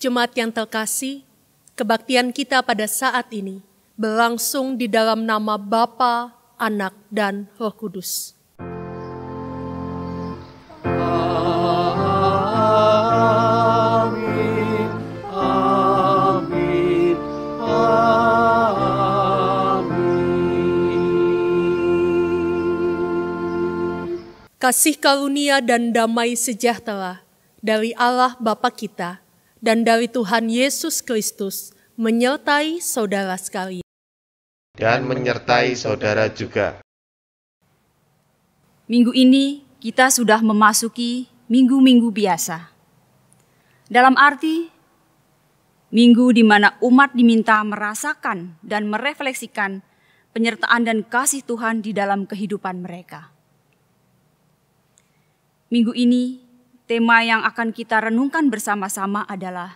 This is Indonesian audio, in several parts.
jemaat yang terkasih, kebaktian kita pada saat ini berlangsung di dalam nama Bapa, Anak, dan Roh Kudus. Amin, amin, amin. Kasih karunia dan damai sejahtera dari Allah Bapa kita dan dari Tuhan Yesus Kristus menyertai saudara sekalian. Dan menyertai saudara juga. Minggu ini kita sudah memasuki minggu-minggu biasa. Dalam arti, minggu di mana umat diminta merasakan dan merefleksikan penyertaan dan kasih Tuhan di dalam kehidupan mereka. Minggu ini, tema yang akan kita renungkan bersama-sama adalah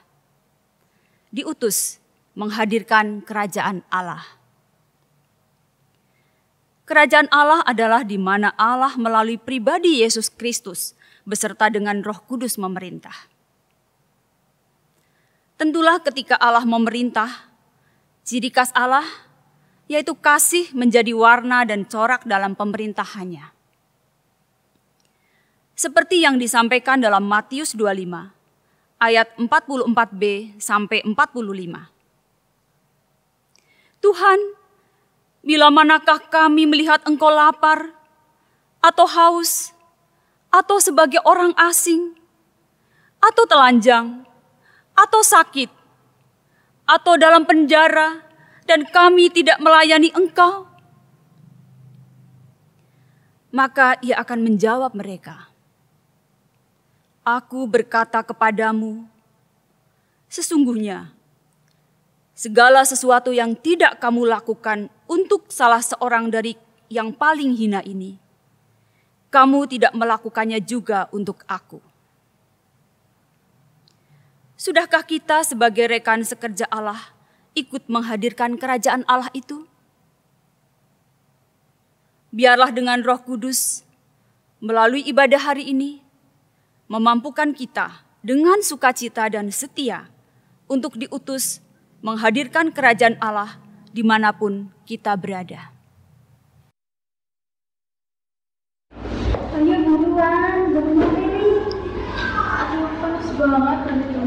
diutus menghadirkan kerajaan Allah. Kerajaan Allah adalah di mana Allah melalui pribadi Yesus Kristus beserta dengan Roh Kudus memerintah. Tentulah ketika Allah memerintah, ciri khas Allah yaitu kasih menjadi warna dan corak dalam pemerintahannya. Seperti yang disampaikan dalam Matius 25, ayat 44b sampai 45. Tuhan, bila manakah kami melihat Engkau lapar, atau haus, atau sebagai orang asing, atau telanjang, atau sakit, atau dalam penjara, dan kami tidak melayani Engkau? Maka ia akan menjawab mereka, Aku berkata kepadamu, sesungguhnya segala sesuatu yang tidak kamu lakukan untuk salah seorang dari yang paling hina ini, kamu tidak melakukannya juga untuk aku. Sudahkah kita sebagai rekan sekerja Allah ikut menghadirkan kerajaan Allah itu? Biarlah dengan Roh Kudus melalui ibadah hari ini memampukan kita dengan sukacita dan setia untuk diutus menghadirkan kerajaan Allah dimanapun kita berada. Ayo buruan, bangun diri. Aduh, panas banget.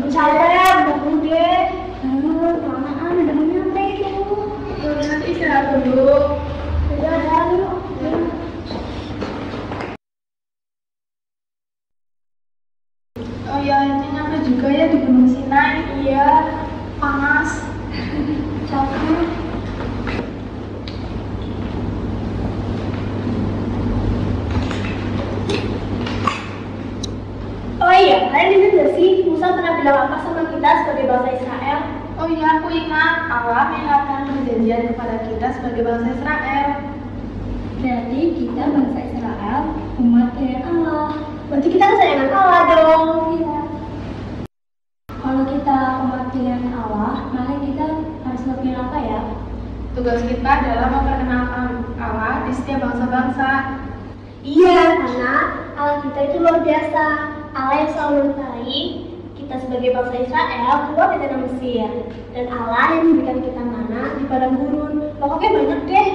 Capek, bangun deh. Kelamaan, udah mau nyampe itu. Nanti istirahat dulu. Udah, yuk. Oh ya, nanti nyampe juga ya di Gunung Sinai. Iya, panas. Capek. Oh iya, kalian ingat gak sih Musa pernah bilang apa sama kita sebagai bangsa Israel? Oh iya, aku ingat. Allah mengingatkan perjanjian kepada kita sebagai bangsa Israel. Berarti kita bangsa Israel, umat pilihan Allah. Berarti kita kesayangan Allah dong. Iya. Kalau kita umat pilihan Allah, maka kita harus lakuin apa ya? Tugas kita adalah memperkenalkan Allah di setiap bangsa-bangsa. Iya, karena Allah kita itu luar biasa. Allah yang selalu menyertai kita sebagai bangsa Israel keluar dari tanah Mesir. Dan Allah yang memberikan kita mana di padang gurun. Pokoknya banyak deh.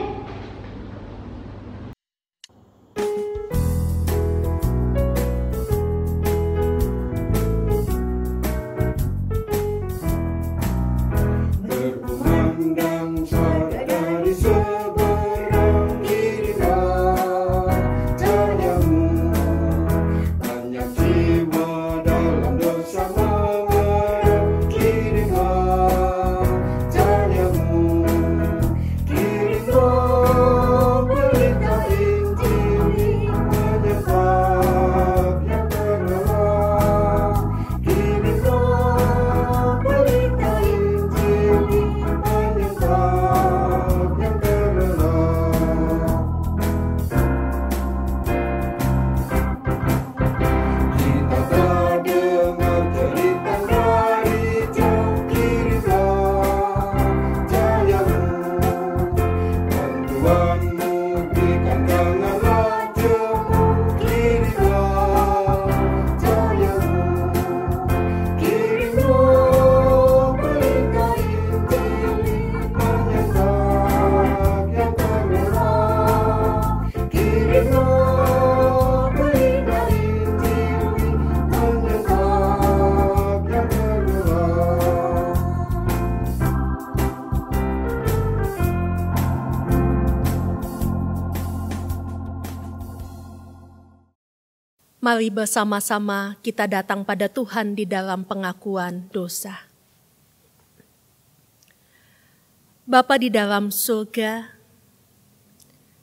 Mari bersama-sama kita datang pada Tuhan di dalam pengakuan dosa. Bapa di dalam surga,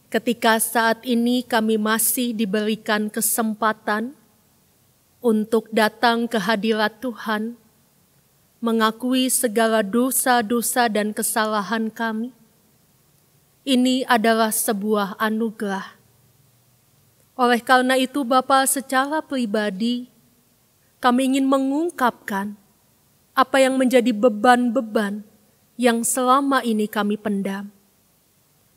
ketika saat ini kami masih diberikan kesempatan untuk datang ke hadirat Tuhan, mengakui segala dosa-dosa dan kesalahan kami, ini adalah sebuah anugerah. Oleh karena itu Bapa, secara pribadi kami ingin mengungkapkan apa yang menjadi beban-beban yang selama ini kami pendam.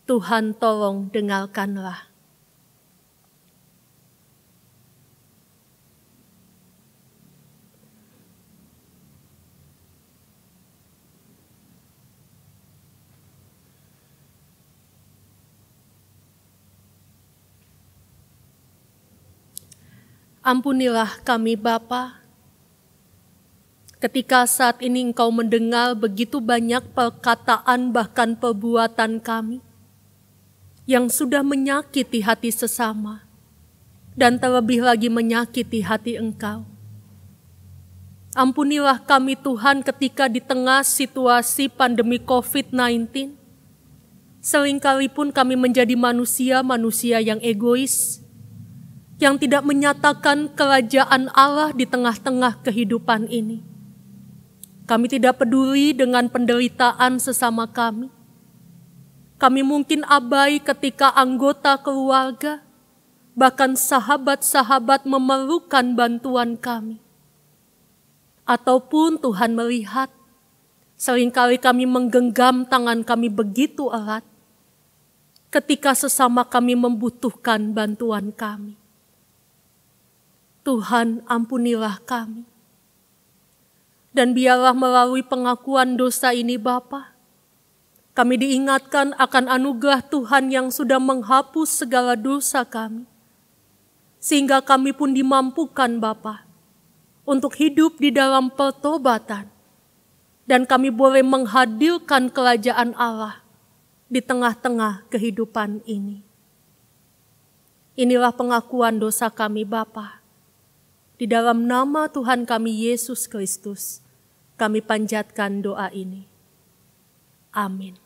Tuhan tolong dengarkanlah. Ampunilah kami Bapa, ketika saat ini Engkau mendengar begitu banyak perkataan bahkan perbuatan kami yang sudah menyakiti hati sesama dan terlebih lagi menyakiti hati Engkau. Ampunilah kami Tuhan ketika di tengah situasi pandemi COVID-19, seringkali pun kami menjadi manusia-manusia yang egois, yang tidak menyatakan kerajaan Allah di tengah-tengah kehidupan ini. Kami tidak peduli dengan penderitaan sesama kami. Kami mungkin abai ketika anggota keluarga, bahkan sahabat-sahabat memerlukan bantuan kami. Ataupun Tuhan melihat, seringkali kami menggenggam tangan kami begitu erat, ketika sesama kami membutuhkan bantuan kami. Tuhan, ampunilah kami. Dan biarlah melalui pengakuan dosa ini Bapa, kami diingatkan akan anugerah Tuhan yang sudah menghapus segala dosa kami. Sehingga kami pun dimampukan Bapa untuk hidup di dalam pertobatan. Dan kami boleh menghadirkan kerajaan Allah di tengah-tengah kehidupan ini. Inilah pengakuan dosa kami Bapa. Di dalam nama Tuhan kami Yesus Kristus, kami panjatkan doa ini. Amin.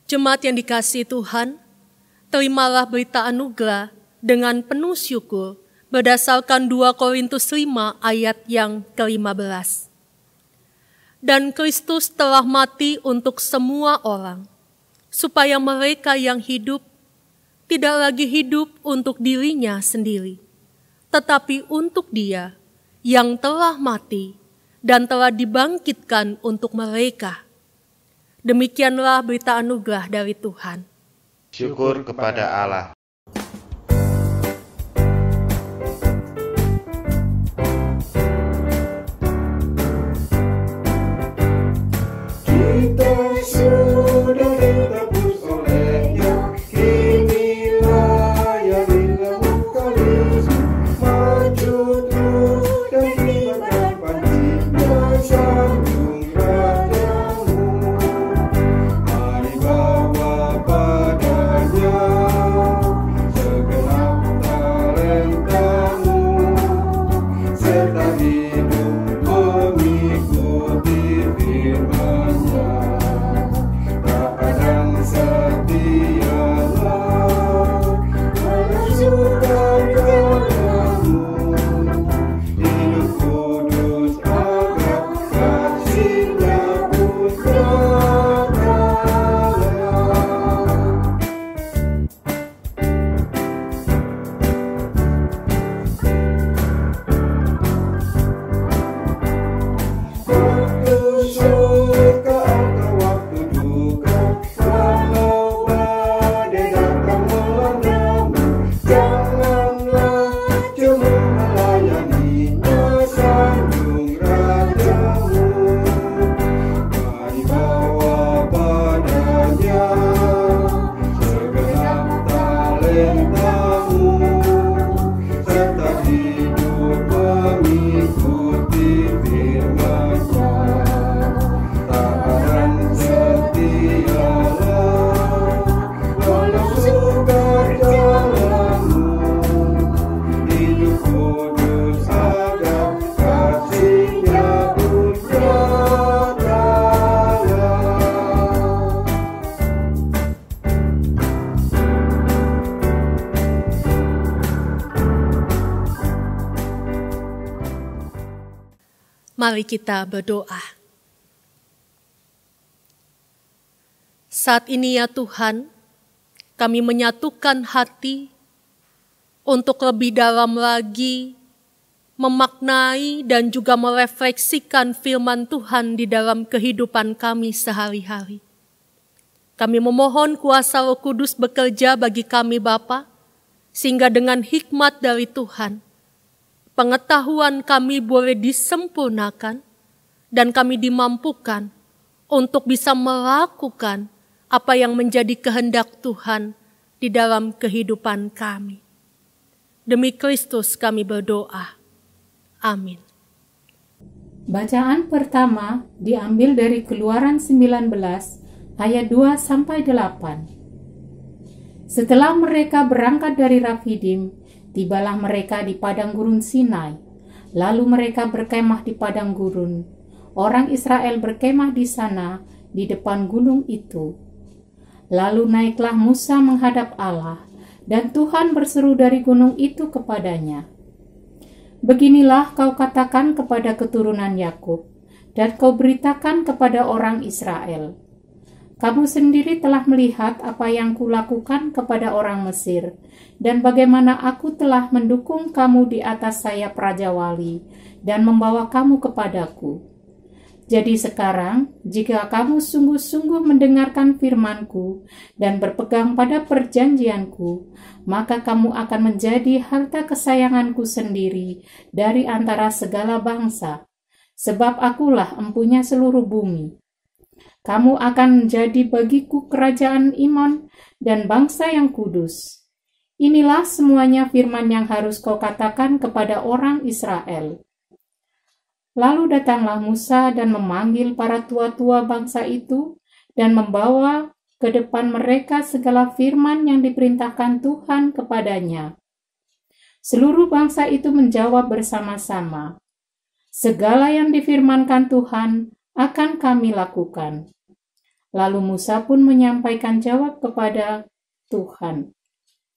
Jemaat yang dikasihi Tuhan, terimalah berita anugerah dengan penuh syukur berdasarkan 2 Korintus 5 ayat yang ke-15. Dan Kristus telah mati untuk semua orang, supaya mereka yang hidup tidak lagi hidup untuk dirinya sendiri, tetapi untuk Dia yang telah mati dan telah dibangkitkan untuk mereka. Demikianlah berita anugerah dari Tuhan. Syukur kepada Allah. Kita sudah ditebus oleh-Nya, inilah yang dilakukan Yesus. Maju terus dan kibarkan pancinya, sanjung rajamu. Mari bawa padanya segenap talentamu, serta hidup mengikuti firman-Nya. Taat dan setialah, masukkan jalanmu. Hidup kudus agar kasih-Nya pun nyata. Waktu suka atau waktu duka, walau badai datang melandamu, janganlah cuma melayaninya, sanjung rajamu. Mari bawa padanya segenap talentamu, serta hidup mengikuti firman-Nya. Taat dan setialah, walau sukar jalanmu. Hidup kudus agar kasih-Nya pun nyata. Mari kita berdoa. Saat ini ya Tuhan, kami menyatukan hati untuk lebih dalam lagi memaknai dan juga merefleksikan firman Tuhan di dalam kehidupan kami sehari-hari. Kami memohon kuasa Roh Kudus bekerja bagi kami Bapa, sehingga dengan hikmat dari Tuhan, pengetahuan kami boleh disempurnakan dan kami dimampukan untuk bisa melakukan apa yang menjadi kehendak Tuhan di dalam kehidupan kami. Demi Kristus kami berdoa. Amin. Bacaan pertama diambil dari Keluaran 19 ayat 2-8. Setelah mereka berangkat dari Rafidim, tibalah mereka di padang gurun Sinai. Lalu mereka berkemah di padang gurun. Orang Israel berkemah di sana, di depan gunung itu. Lalu naiklah Musa menghadap Allah, dan Tuhan berseru dari gunung itu kepadanya. Beginilah kau katakan kepada keturunan Yakub, dan kau beritakan kepada orang Israel. Kamu sendiri telah melihat apa yang kulakukan kepada orang Mesir, dan bagaimana aku telah mendukung kamu di atas sayap Raja Wali, dan membawa kamu kepadaku. Jadi sekarang, jika kamu sungguh-sungguh mendengarkan firman-Ku dan berpegang pada perjanjian-Ku, maka kamu akan menjadi harta kesayangan-Ku sendiri dari antara segala bangsa, sebab Akulah empunya seluruh bumi. Kamu akan menjadi bagiku kerajaan iman dan bangsa yang kudus. Inilah semuanya firman yang harus kau katakan kepada orang Israel. Lalu datanglah Musa dan memanggil para tua-tua bangsa itu dan membawa ke depan mereka segala firman yang diperintahkan Tuhan kepadanya. Seluruh bangsa itu menjawab bersama-sama, "Segala yang difirmankan Tuhan akan kami lakukan." Lalu Musa pun menyampaikan jawab kepada Tuhan.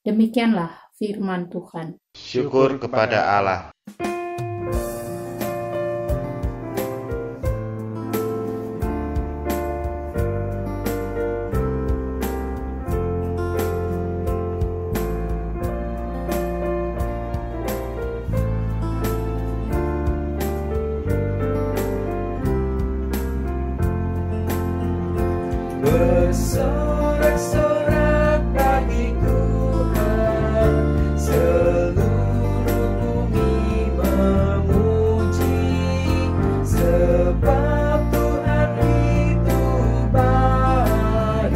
Demikianlah firman Tuhan. Syukur kepada Allah. Bersorak-sorak bagi Tuhan, seluruh bumi memuji, sebab Tuhan itu baik,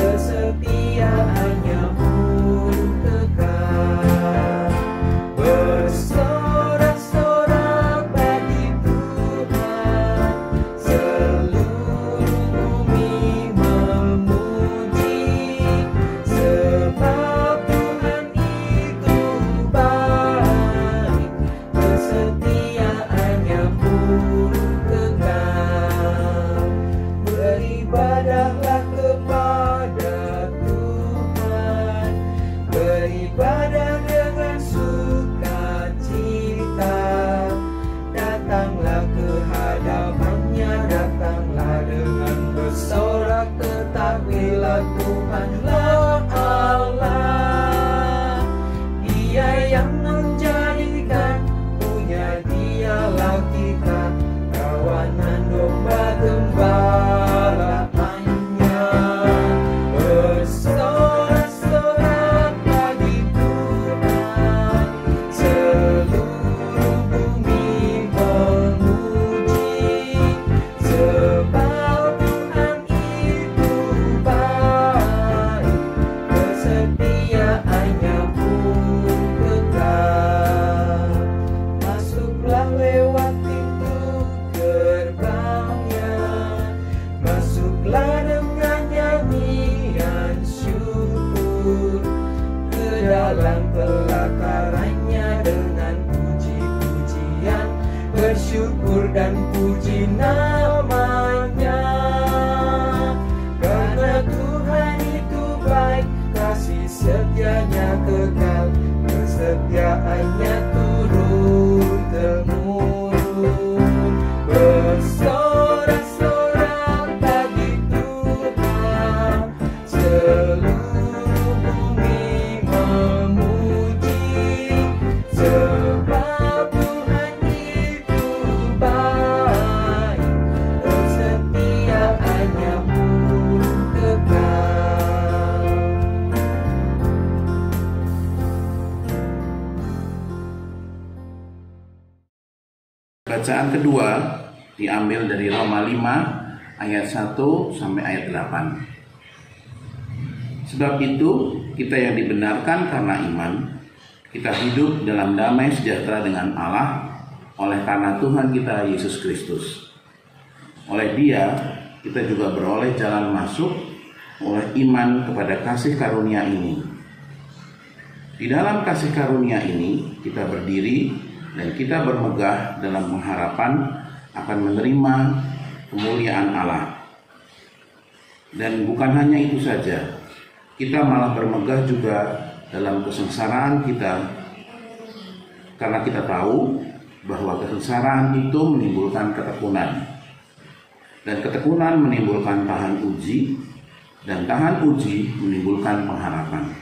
kesetiaannya pun kekal. Bersorak-sorak bagi Tuhan, seluruh bumi memuji, sebab Tuhan itu baik, kesetiaannya pun kekal. Beribadahlah kepada Tuhan, beribadah dengan sukacita. Datanglah ke hadapannya, datanglah dengan bersorak, ketahuilah Tuhanlah Allah. Dia yang menjadikan, punya Dialah kita, kawanan domba gembalaannya. Bersorak-sorak bagi Tuhan, seluruh bumi memuji, sebab Tuhan itu baik, kesetiaannya pun kekal. Masuklah lewat pintu gerbangnya, masuklah dengan nyanyian syukur, ke dalam pelatarannya dengan puji-pujian, bersyukur dan puji namanya. Karena Tuhan itu baik, kasih setianya kekal, kesetiaannya turun-temurun. Bersorak-sorak bagi Tuhan, seluruh bumi memuji, sebab Tuhan itu baik, kesetiaannya pun kekal. Bacaan kedua diambil dari Roma 5 ayat 1 sampai ayat 8. Sebab itu kita yang dibenarkan karena iman, kita hidup dalam damai sejahtera dengan Allah oleh karena Tuhan kita Yesus Kristus. Oleh Dia kita juga beroleh jalan masuk oleh iman kepada kasih karunia ini. Di dalam kasih karunia ini kita berdiri dan kita bermegah dalam pengharapan akan menerima kemuliaan Allah. Dan bukan hanya itu saja, kita malah bermegah juga dalam kesengsaraan kita, karena kita tahu bahwa kesengsaraan itu menimbulkan ketekunan, dan ketekunan menimbulkan tahan uji, dan tahan uji menimbulkan pengharapan.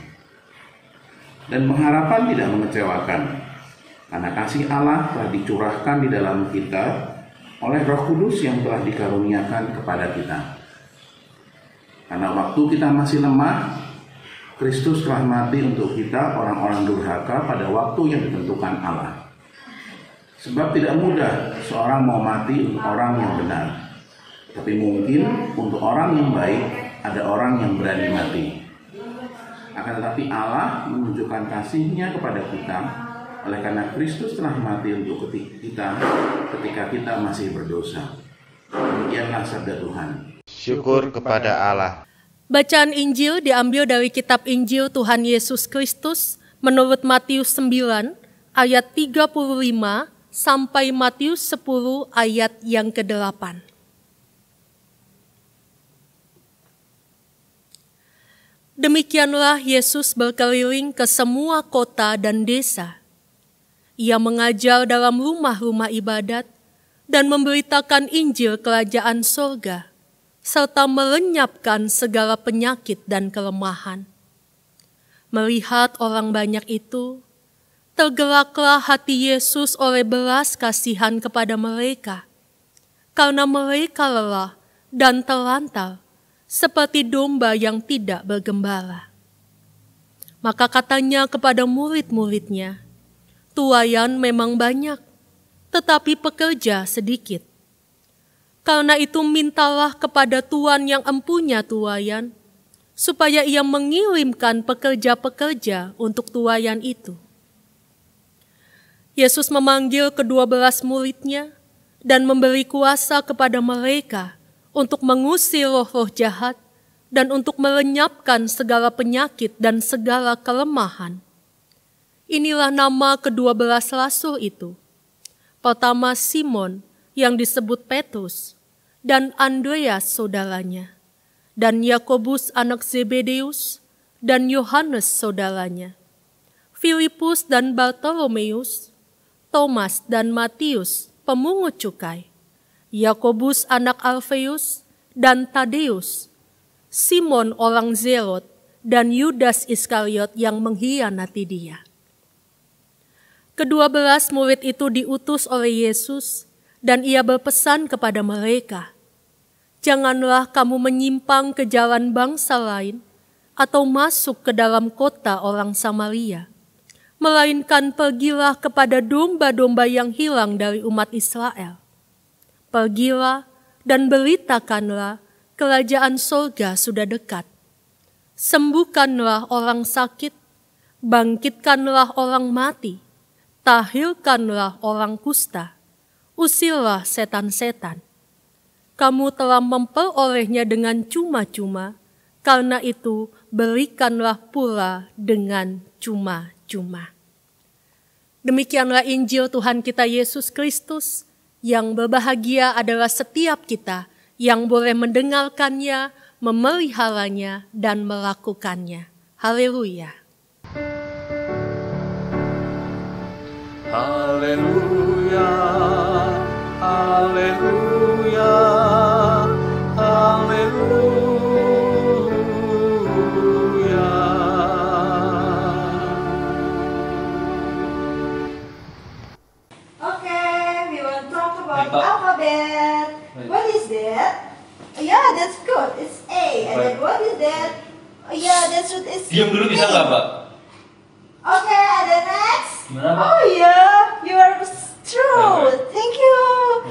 Dan pengharapan tidak mengecewakan, karena kasih Allah telah dicurahkan di dalam kita oleh Roh Kudus yang telah dikaruniakan kepada kita. Karena waktu kita masih lemah, Kristus telah mati untuk kita orang-orang durhaka pada waktu yang ditentukan Allah. Sebab tidak mudah seorang mau mati untuk orang yang benar, tapi mungkin untuk orang yang baik ada orang yang berani mati. Akan tetapi Allah menunjukkan kasih-Nya kepada kita oleh karena Kristus telah mati untuk kita ketika kita masih berdosa. Demikianlah sabda Tuhan. Syukur kepada Allah. Bacaan Injil diambil dari kitab Injil Tuhan Yesus Kristus menurut Matius 9 ayat 35 sampai Matius 10 ayat yang ke-8. Demikianlah Yesus berkeliling ke semua kota dan desa. Ia mengajar dalam rumah-rumah ibadat dan memberitakan Injil Kerajaan Sorga, serta melenyapkan segala penyakit dan kelemahan. Melihat orang banyak itu, tergeraklah hati Yesus oleh belas kasihan kepada mereka, karena mereka lelah dan terlantar, seperti domba yang tidak bergembala. Maka katanya kepada murid-muridnya, "Tuaian memang banyak, tetapi pekerja sedikit. Karena itu mintalah kepada Tuan yang empunya tuaian, supaya ia mengirimkan pekerja-pekerja untuk tuaian itu." Yesus memanggil ke-12 muridnya dan memberi kuasa kepada mereka untuk mengusir roh-roh jahat dan untuk melenyapkan segala penyakit dan segala kelemahan. Inilah nama ke-12 rasul itu. Pertama Simon yang disebut Petrus, dan Andreas saudaranya, dan Yakobus anak Zebedeus, dan Yohanes saudaranya, Filipus dan Bartolomeus, Thomas dan Matius pemungut cukai, Yakobus anak Alfeus dan Tadeus, Simon orang Zelot, dan Yudas Iskariot yang mengkhianati dia. Ke-12 murid itu diutus oleh Yesus, dan ia berpesan kepada mereka, "Janganlah kamu menyimpang ke jalan bangsa lain atau masuk ke dalam kota orang Samaria, melainkan pergilah kepada domba-domba yang hilang dari umat Israel. Pergilah dan beritakanlah kerajaan sorga sudah dekat. Sembuhkanlah orang sakit, bangkitkanlah orang mati, tahirkanlah orang kusta, usirlah setan-setan. Kamu telah memperolehnya dengan cuma-cuma, karena itu berikanlah pula dengan cuma-cuma." Demikianlah Injil Tuhan kita Yesus Kristus, yang berbahagia adalah setiap kita yang boleh mendengarkannya, memeliharanya, dan melakukannya. Haleluya. Haleluya, haleluya, haleluya. Okay, we will talk about alphabet. What is that? Yeah, that's good. It's A. And then what is that? Yeah, that's what is. Diam dulu bisa nggak, Mbak? Okay, and then next. Gimana, Pak? Oh yeah, you are true. Okay. Thank you.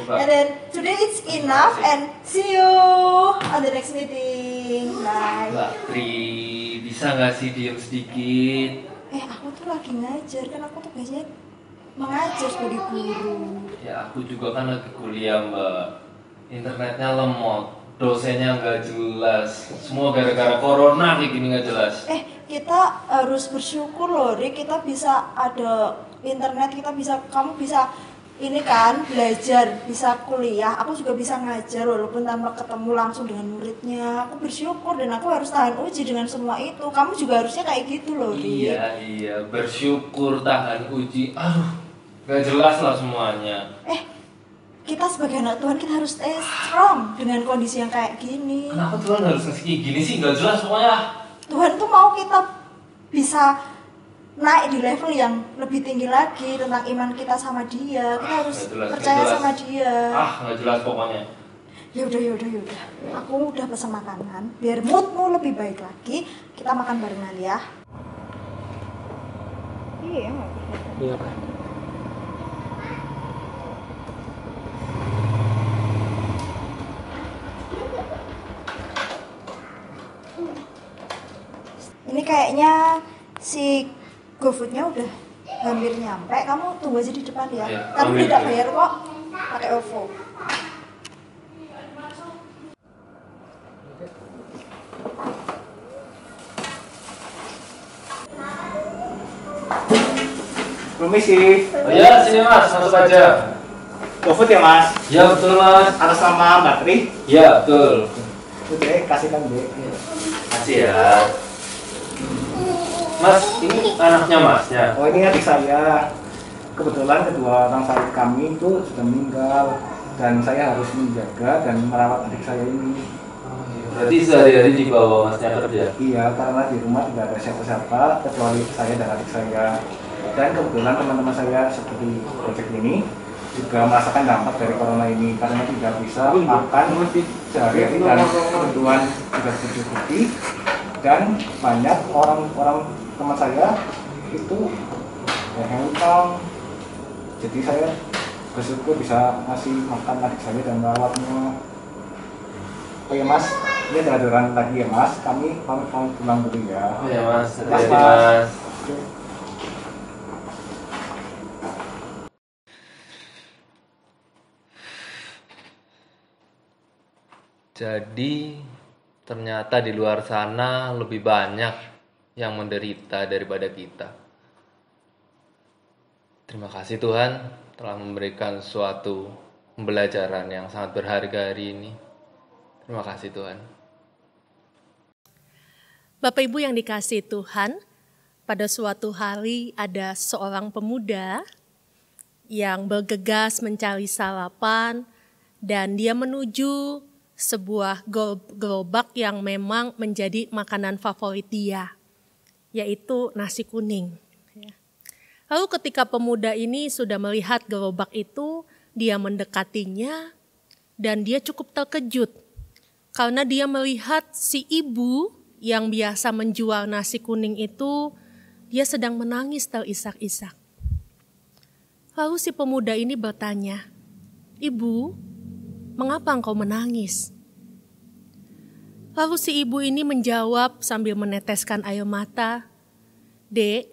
Pak. And then today it's enough and see you on the next meeting. Bye. Mbak Tri, bisa nggak sih diam sedikit? Aku tuh lagi ngajar, kan aku tuh biasanya mengajar sebagai guru. Ya, aku juga kan lagi kuliah, Mbak. Internetnya lemot, dosennya nggak jelas. Semua gara-gara corona kayak gini nggak jelas. Kita harus bersyukur loh, Ri, kita bisa ada internet, kamu bisa ini kan belajar, bisa kuliah, aku juga bisa ngajar walaupun tanpa ketemu langsung dengan muridnya. Aku bersyukur dan aku harus tahan uji dengan semua itu. Kamu juga harusnya kayak gitu loh, Ri. Iya, bersyukur tahan uji. Nggak jelas lah semuanya. Kita sebagai anak Tuhan, kita harus stay strong dengan kondisi yang kayak gini. Kenapa Tuhan harus ngasih kayak gini sih? Nggak jelas pokoknya. Tuhan tuh mau kita bisa naik di level yang lebih tinggi lagi tentang iman kita sama Dia. Kita harus percaya sama Dia. Nggak jelas pokoknya. Yaudah. Aku udah pesan makanan. Biar moodmu lebih baik lagi, kita makan barengan ya. Iya. Ini kayaknya si GoFood-nya udah hampir nyampe. Kamu tunggu aja di depan ya. Tapi tidak bayar kok, pakai OVO. Permisi. Oh ya, sini Mas, masuk aja. GoFood ya Mas? Ya betul Mas. Atas nama Mbak Tri? Ya betul. Oke, kasihkan Dek. Kasih ya. Mas, ini anaknya Masnya? Oh, ini adik saya. Kebetulan kedua orang kami itu sudah meninggal dan saya harus menjaga dan merawat adik saya ini. Berarti sehari-hari di bawah Masnya kerja? Iya, karena di rumah tidak ada siapa-siapa kecuali saya dan adik saya. Dan kebetulan teman-teman saya seperti proyek ini juga merasakan dampak dari corona ini karena tidak bisa makan sehari-hari dan kebutuhan tidak tercukupi, dan banyak orang-orang teman saya itu yang utang. Jadi saya bersyukur bisa ngasih makan adik saya dan merawatnya. Oh ya Mas, ini ada aturan lagi ya Mas, kami pamit pulang dulu ya. Oh ya Mas, hati-hati Mas. Jadi ternyata di luar sana lebih banyak yang menderita daripada kita. Terima kasih Tuhan telah memberikan suatu pembelajaran yang sangat berharga hari ini. Terima kasih Tuhan. Bapak Ibu yang dikasihi Tuhan, pada suatu hari ada seorang pemuda yang bergegas mencari sarapan dan dia menuju sebuah gerobak yang memang menjadi makanan favorit dia, yaitu nasi kuning. Lalu ketika pemuda ini sudah melihat gerobak itu, dia mendekatinya dan dia cukup terkejut karena dia melihat si ibu yang biasa menjual nasi kuning itu, dia sedang menangis terisak-isak. Lalu si pemuda ini bertanya, "Ibu, mengapa engkau menangis?" Lalu si ibu ini menjawab sambil meneteskan air mata, "Dek,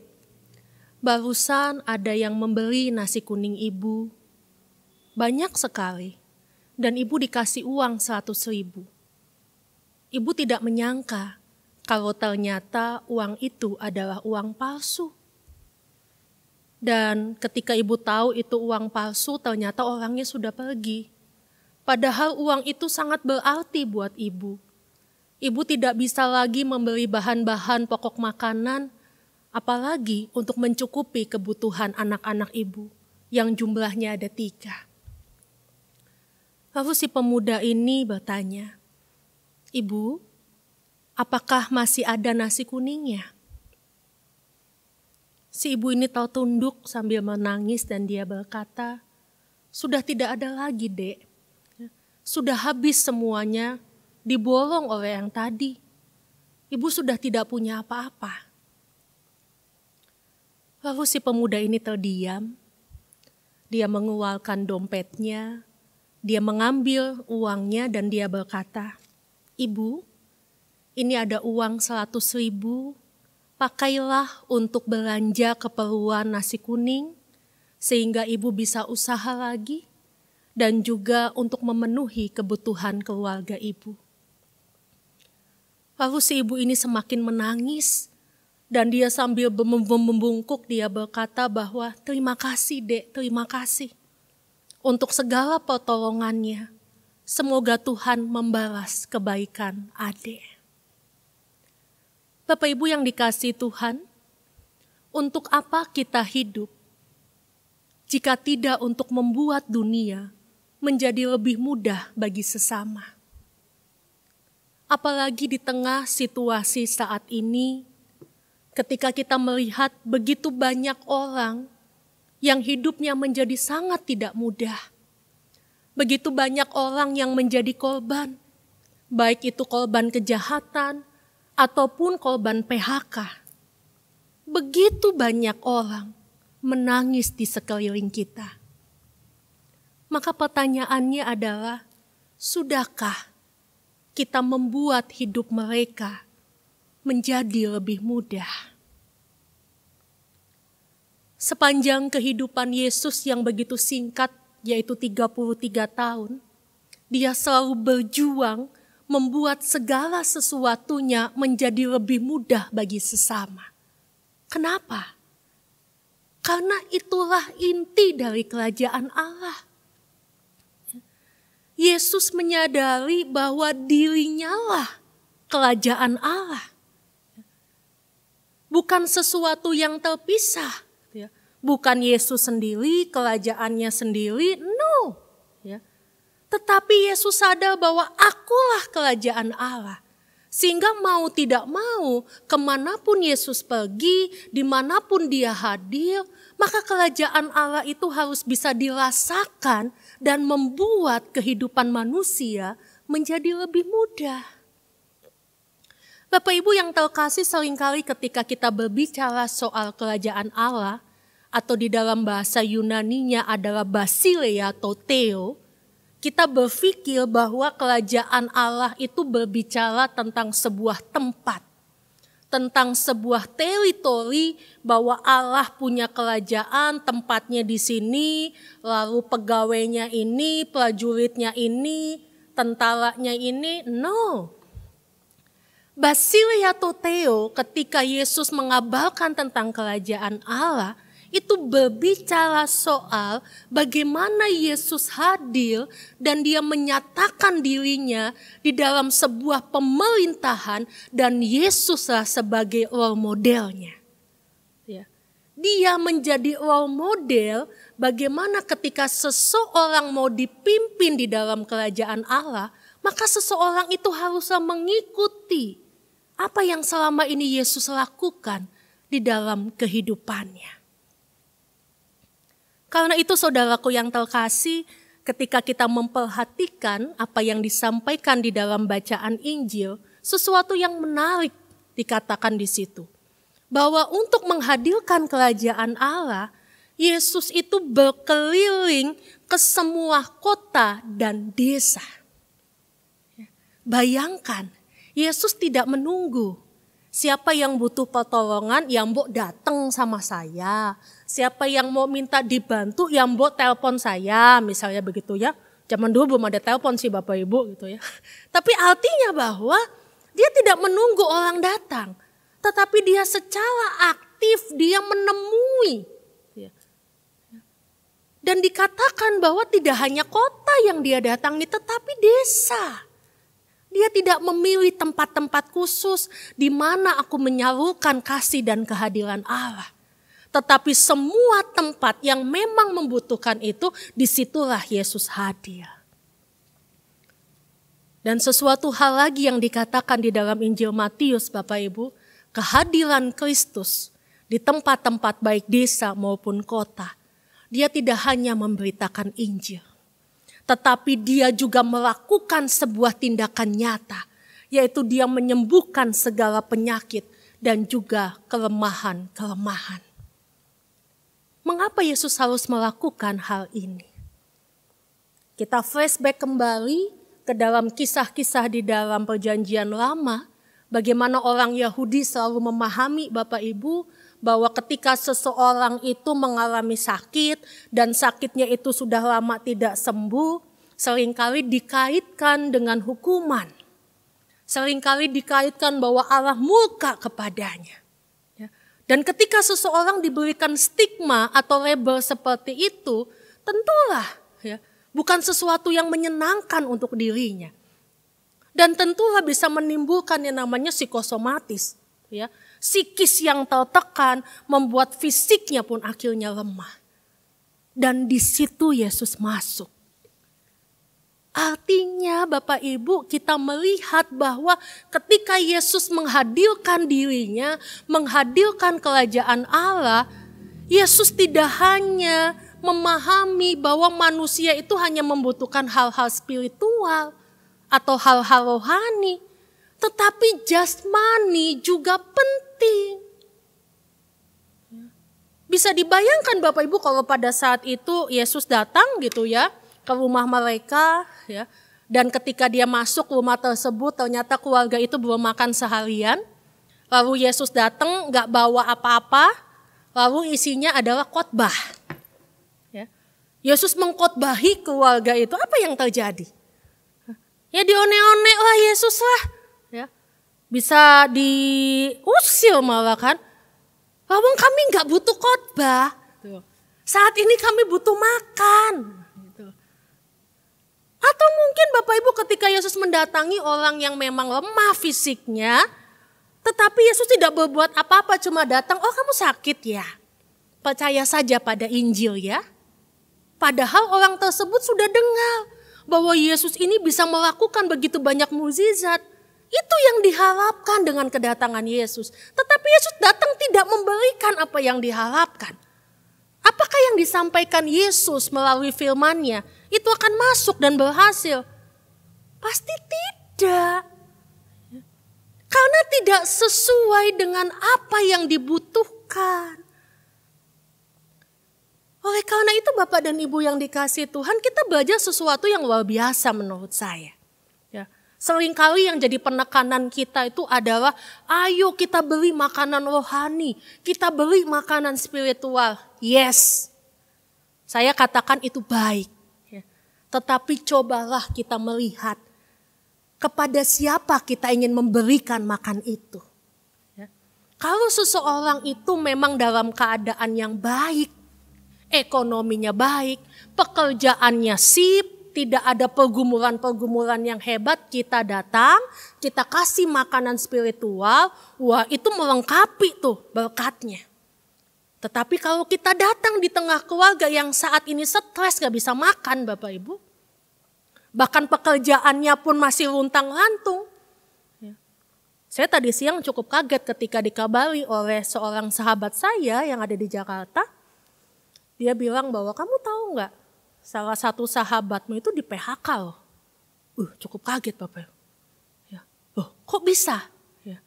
barusan ada yang membeli nasi kuning ibu. Banyak sekali. Dan ibu dikasih uang 100.000. Ibu tidak menyangka kalau ternyata uang itu adalah uang palsu. Dan ketika ibu tahu itu uang palsu, ternyata orangnya sudah pergi. Padahal uang itu sangat berarti buat ibu. Ibu tidak bisa lagi membeli bahan-bahan pokok makanan, apalagi untuk mencukupi kebutuhan anak-anak ibu yang jumlahnya ada 3. Lalu si pemuda ini bertanya, "Ibu, apakah masih ada nasi kuningnya?" Si ibu ini tertunduk sambil menangis dan dia berkata, "Sudah tidak ada lagi, Dek. Sudah habis semuanya, diborong oleh yang tadi. Ibu sudah tidak punya apa-apa." Lalu si pemuda ini terdiam, dia mengeluarkan dompetnya, dia mengambil uangnya dan dia berkata, "Ibu, ini ada uang 100.000, pakailah untuk belanja keperluan nasi kuning, sehingga ibu bisa usaha lagi, dan juga untuk memenuhi kebutuhan keluarga ibu." Lalu si ibu ini semakin menangis, dan dia sambil membungkuk dia berkata bahwa, "Terima kasih Dek, terima kasih untuk segala pertolongannya. Semoga Tuhan membalas kebaikan Adek." Bapak Ibu yang dikasihi Tuhan, untuk apa kita hidup jika tidak untuk membuat dunia menjadi lebih mudah bagi sesama? Apalagi di tengah situasi saat ini, ketika kita melihat begitu banyak orang yang hidupnya menjadi sangat tidak mudah. Begitu banyak orang yang menjadi korban, baik itu korban kejahatan ataupun korban PHK. Begitu banyak orang menangis di sekeliling kita. Maka pertanyaannya adalah, sudahkah kita membuat hidup mereka menjadi lebih mudah? Sepanjang kehidupan Yesus yang begitu singkat, yaitu 33 tahun, dia selalu berjuang membuat segala sesuatunya menjadi lebih mudah bagi sesama. Kenapa? Karena itulah inti dari kerajaan Allah. Yesus menyadari bahwa dirinya lah kerajaan Allah. bukan sesuatu yang terpisah. Ya. Bukan Yesus sendiri, kerajaannya sendiri, no. Ya. Tetapi Yesus sadar bahwa akulah kerajaan Allah. Sehingga mau tidak mau, kemanapun Yesus pergi, dimanapun dia hadir, maka kerajaan Allah itu harus bisa dirasakan dan membuat kehidupan manusia menjadi lebih mudah. Bapak Ibu yang terkasih, seringkali ketika kita berbicara soal kerajaan Allah, atau di dalam bahasa Yunaninya adalah basileia atau theo, kita berpikir bahwa kerajaan Allah itu berbicara tentang sebuah tempat, tentang sebuah teritori, bahwa Allah punya kerajaan, tempatnya di sini, lalu pegawainya ini, prajuritnya ini, tentaranya ini. No. Basileia atau theo ketika Yesus mengabarkan tentang kerajaan Allah, itu berbicara soal bagaimana Yesus hadir dan dia menyatakan dirinya di dalam sebuah pemerintahan dan Yesuslah sebagai role modelnya. Ya. Dia menjadi role model bagaimana ketika seseorang mau dipimpin di dalam kerajaan Allah, maka seseorang itu haruslah mengikuti apa yang selama ini Yesus lakukan di dalam kehidupannya. Karena itu saudaraku yang terkasih, ketika kita memperhatikan apa yang disampaikan di dalam bacaan Injil, sesuatu yang menarik dikatakan di situ. Bahwa untuk menghadirkan kerajaan Allah, Yesus itu berkeliling ke semua kota dan desa. Bayangkan, Yesus tidak menunggu. Siapa yang butuh pertolongan, ya mbok datang sama saya. Siapa yang mau minta dibantu, ya mbok telepon saya, misalnya begitu ya. Zaman dulu belum ada telepon sih Bapak Ibu gitu ya. Tapi artinya bahwa dia tidak menunggu orang datang. Tetapi dia secara aktif, dia menemui. Dan dikatakan bahwa tidak hanya kota yang dia datangi, tetapi desa. Dia tidak memilih tempat-tempat khusus di mana aku menyalurkan kasih dan kehadiran Allah. Tetapi semua tempat yang memang membutuhkan itu, disitulah Yesus hadir. Dan sesuatu hal lagi yang dikatakan di dalam Injil Matius, Bapak Ibu, kehadiran Kristus di tempat-tempat baik desa maupun kota, dia tidak hanya memberitakan Injil, tetapi dia juga melakukan sebuah tindakan nyata, yaitu dia menyembuhkan segala penyakit dan juga kelemahan-kelemahan. Mengapa Yesus harus melakukan hal ini? Kita flashback kembali ke dalam kisah-kisah di dalam Perjanjian Lama, bagaimana orang Yahudi selalu memahami Bapak Ibu, bahwa ketika seseorang itu mengalami sakit dan sakitnya itu sudah lama tidak sembuh, seringkali dikaitkan dengan hukuman. Seringkali dikaitkan bahwa Allah murka kepadanya. Dan ketika seseorang diberikan stigma atau label seperti itu, tentulah bukan sesuatu yang menyenangkan untuk dirinya. Dan tentulah bisa menimbulkan yang namanya psikosomatis. Psikis yang tertekan membuat fisiknya pun akhirnya lemah. Dan di situ Yesus masuk. Artinya Bapak Ibu, kita melihat bahwa ketika Yesus menghadirkan dirinya, menghadirkan kerajaan Allah, Yesus tidak hanya memahami bahwa manusia itu hanya membutuhkan hal-hal spiritual atau hal-hal rohani, tetapi jasmani juga penting. Bisa dibayangkan Bapak Ibu kalau pada saat itu Yesus datang gitu ya, ke rumah mereka ya, dan ketika dia masuk rumah tersebut ternyata keluarga itu belum makan seharian, lalu Yesus datang gak bawa apa-apa, lalu isinya adalah khotbah ya. Yesus mengkhotbahi keluarga itu, apa yang terjadi? Ya dione-one lah Yesus lah ya. Bisa diusir malah kan. Lalu kami gak butuh khotbah, saat ini kami butuh makan. Atau mungkin Bapak Ibu ketika Yesus mendatangi orang yang memang lemah fisiknya, Tetapi Yesus tidak berbuat apa-apa, cuma datang, oh kamu sakit ya. Percaya saja pada Injil ya. Padahal orang tersebut sudah dengar bahwa Yesus ini bisa melakukan begitu banyak mukjizat. Itu yang diharapkan dengan kedatangan Yesus. Tetapi Yesus datang tidak memberikan apa yang diharapkan. Apakah yang disampaikan Yesus melalui firman-Nya itu akan masuk dan berhasil? Pasti tidak. Karena tidak sesuai dengan apa yang dibutuhkan. Oleh karena itu Bapak dan Ibu yang dikasihi Tuhan, kita belajar sesuatu yang luar biasa menurut saya. Ya. Seringkali yang jadi penekanan kita itu adalah, ayo kita beli makanan rohani, kita beli makanan spiritual. Yes, saya katakan itu baik. Ya. Tetapi cobalah kita melihat kepada siapa kita ingin memberikan makan itu. Ya. Kalau seseorang itu memang dalam keadaan yang baik, ekonominya baik, pekerjaannya sip, tidak ada pergumulan-pergumulan yang hebat, kita datang, kita kasih makanan spiritual, wah itu melengkapi tuh berkatnya. Tetapi kalau kita datang di tengah keluarga yang saat ini stres gak bisa makan Bapak Ibu, bahkan pekerjaannya pun masih luntang-lantung. Saya tadi siang cukup kaget ketika dikabari oleh seorang sahabat saya yang ada di Jakarta. Dia bilang bahwa kamu tahu nggak, salah satu sahabatmu itu di PHK loh. Cukup kaget Bapak. Ya. Kok bisa? Ya.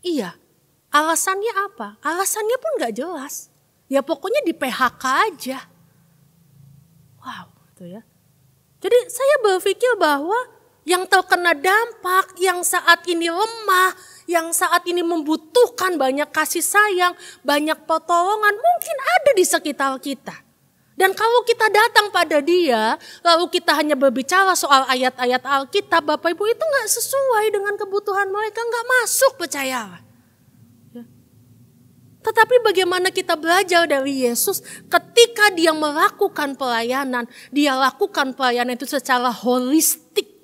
Iya, alasannya apa? Alasannya pun nggak jelas. Ya pokoknya di PHK aja. Wow, gitu ya. Jadi saya berpikir bahwa yang terkena dampak, yang saat ini lemah, yang saat ini membutuhkan banyak kasih sayang, banyak pertolongan, mungkin ada di sekitar kita. Dan kalau kita datang pada dia, lalu kita hanya berbicara soal ayat-ayat Alkitab, Bapak Ibu, itu gak sesuai dengan kebutuhan mereka, gak masuk, percayalah. Tetapi bagaimana kita belajar dari Yesus ketika dia melakukan pelayanan, dia lakukan pelayanan itu secara holistik.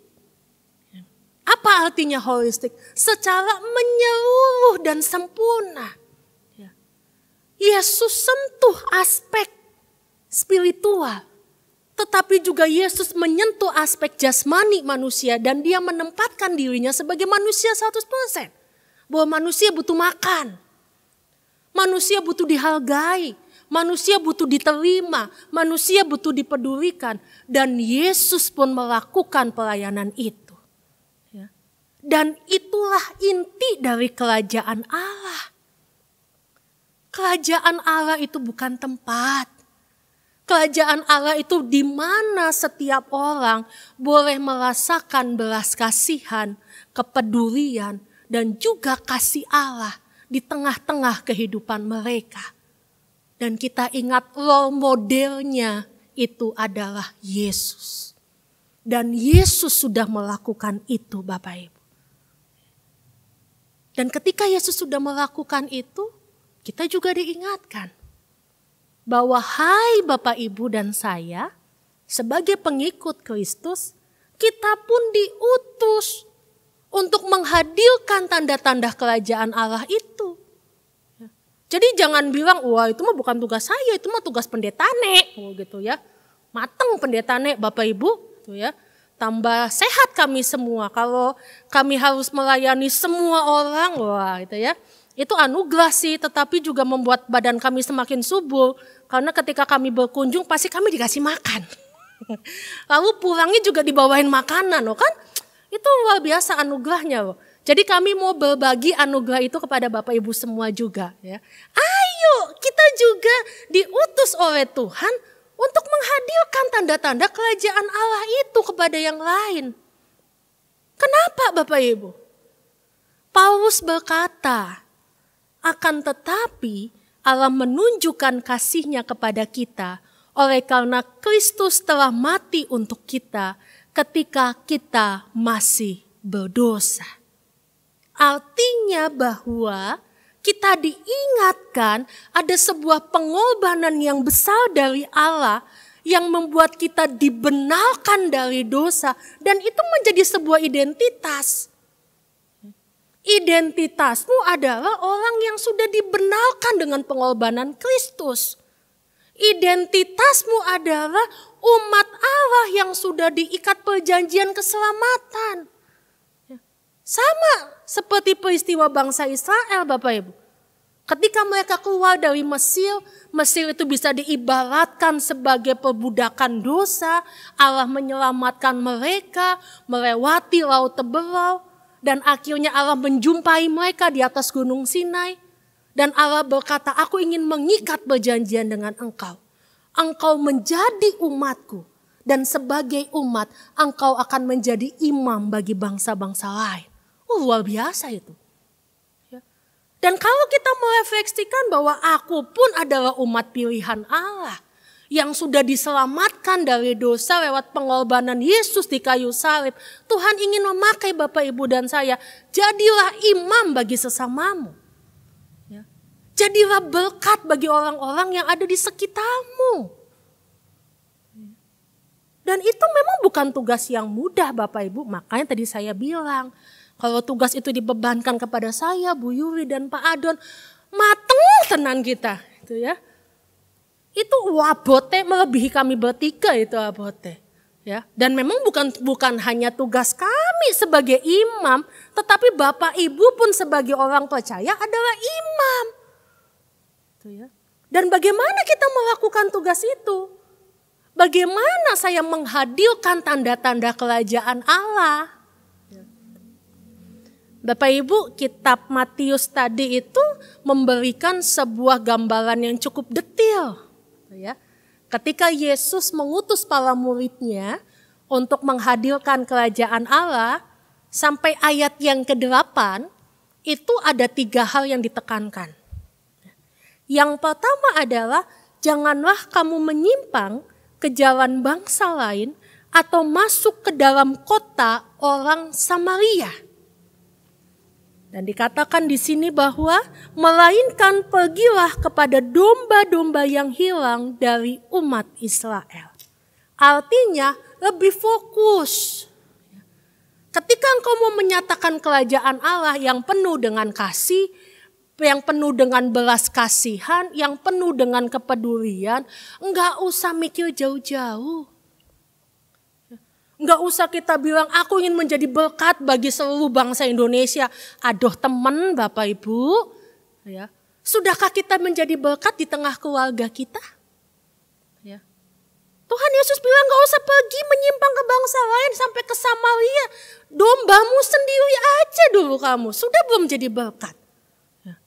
Apa artinya holistik? Secara menyeluruh dan sempurna. Yesus sentuh aspek spiritual, tetapi juga Yesus menyentuh aspek jasmani manusia dan dia menempatkan dirinya sebagai manusia 100%. Bahwa manusia butuh makan. Manusia butuh dihargai, manusia butuh diterima, manusia butuh dipedulikan. Dan Yesus pun melakukan pelayanan itu. Ya. Dan itulah inti dari kerajaan Allah. Kerajaan Allah itu bukan tempat. Kerajaan Allah itu di mana setiap orang boleh merasakan belas kasihan, kepedulian, dan juga kasih Allah di tengah-tengah kehidupan mereka. Dan kita ingat role modelnya itu adalah Yesus. Dan Yesus sudah melakukan itu Bapak Ibu. Dan ketika Yesus sudah melakukan itu, kita juga diingatkan bahwa hai Bapak Ibu dan saya sebagai pengikut Kristus, kita pun diutus untuk menghadirkan tanda-tanda kerajaan Allah itu. Jadi jangan bilang, wah itu mah bukan tugas saya, itu mah tugas pendeta nek, gitu ya. Mateng pendeta nek Bapak Ibu, gitu ya. Tambah sehat kami semua. Kalau kami harus melayani semua orang, wah itu ya. Itu anugerah sih, tetapi juga membuat badan kami semakin subur. Karena ketika kami berkunjung pasti kami dikasih makan. Lalu pulangnya juga dibawain makanan, loh kan? Itu luar biasa anugerahnya loh. Jadi kami mau berbagi anugerah itu kepada Bapak Ibu semua juga. Ya. Ayo kita juga diutus oleh Tuhan untuk menghadirkan tanda-tanda kerajaan Allah itu kepada yang lain. Kenapa Bapak Ibu? Paulus berkata, akan tetapi Allah menunjukkan kasih-Nya kepada kita oleh karena Kristus telah mati untuk kita ketika kita masih berdosa. Artinya bahwa kita diingatkan ada sebuah pengorbanan yang besar dari Allah yang membuat kita dibenarkan dari dosa dan itu menjadi sebuah identitas. Identitasmu adalah orang yang sudah dibenarkan dengan pengorbanan Kristus. Identitasmu adalah umat Allah yang sudah diikat perjanjian keselamatan. Sama seperti peristiwa bangsa Israel, Bapak Ibu. Ketika mereka keluar dari Mesir, Mesir itu bisa diibaratkan sebagai perbudakan dosa. Allah menyelamatkan mereka, melewati laut Teberau. Dan akhirnya Allah menjumpai mereka di atas gunung Sinai. Dan Allah berkata, aku ingin mengikat perjanjian dengan engkau. Engkau menjadi umatku. Dan sebagai umat, engkau akan menjadi imam bagi bangsa-bangsa lain. Luar biasa itu. Dan kalau kita merefleksikan bahwa aku pun adalah umat pilihan Allah. Yang sudah diselamatkan dari dosa lewat pengorbanan Yesus di kayu salib. Tuhan ingin memakai Bapak Ibu dan saya. Jadilah imam bagi sesamamu. Jadilah berkat bagi orang-orang yang ada di sekitarmu. Dan itu memang bukan tugas yang mudah Bapak Ibu. Makanya tadi saya bilang. Kalau tugas itu dibebankan kepada saya, Bu Yuri dan Pak Adon. Mateng tenan kita. Itu ya. Itu abote melebihi kami bertiga itu abote. Ya, dan memang bukan hanya tugas kami sebagai imam, tetapi Bapak Ibu pun sebagai orang percaya adalah imam. Itu ya. Dan bagaimana kita melakukan tugas itu? Bagaimana saya menghadirkan tanda-tanda kerajaan Allah? Bapak Ibu, kitab Matius tadi itu memberikan sebuah gambaran yang cukup detail. Ya. Ketika Yesus mengutus para muridnya untuk menghadirkan kerajaan Allah, sampai ayat yang ke-8, itu ada 3 hal yang ditekankan. Yang pertama adalah, janganlah kamu menyimpang ke jalan bangsa lain atau masuk ke dalam kota orang Samaria. Dan dikatakan di sini bahwa melainkan pergilah kepada domba-domba yang hilang dari umat Israel. Artinya lebih fokus. Ketika engkau mau menyatakan kerajaan Allah yang penuh dengan kasih, yang penuh dengan belas kasihan, yang penuh dengan kepedulian, enggak usah mikir jauh-jauh. Enggak usah kita bilang, aku ingin menjadi berkat bagi seluruh bangsa Indonesia. Aduh teman Bapak Ibu, ya. Sudahkah kita menjadi berkat di tengah keluarga kita? Ya. Tuhan Yesus bilang gak usah pergi menyimpang ke bangsa lain sampai ke Samaria. Dombamu sendiri aja dulu kamu, sudah belum jadi berkat. Ya.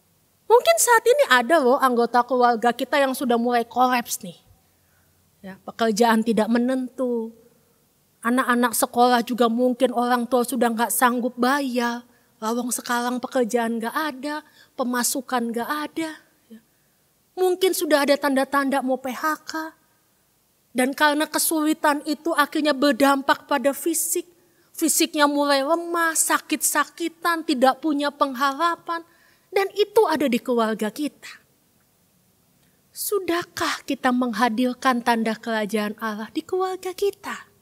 Mungkin saat ini ada loh anggota keluarga kita yang sudah mulai kolaps nih. Ya, pekerjaan tidak menentu. Anak-anak sekolah juga mungkin orang tua sudah gak sanggup bayar. Lawang sekarang pekerjaan gak ada, pemasukan gak ada. Mungkin sudah ada tanda-tanda mau PHK. Dan karena kesulitan itu akhirnya berdampak pada fisik. Fisiknya mulai lemah, sakit-sakitan, tidak punya pengharapan. Dan itu ada di keluarga kita. Sudahkah kita menghadirkan tanda kerajaan Allah di keluarga kita?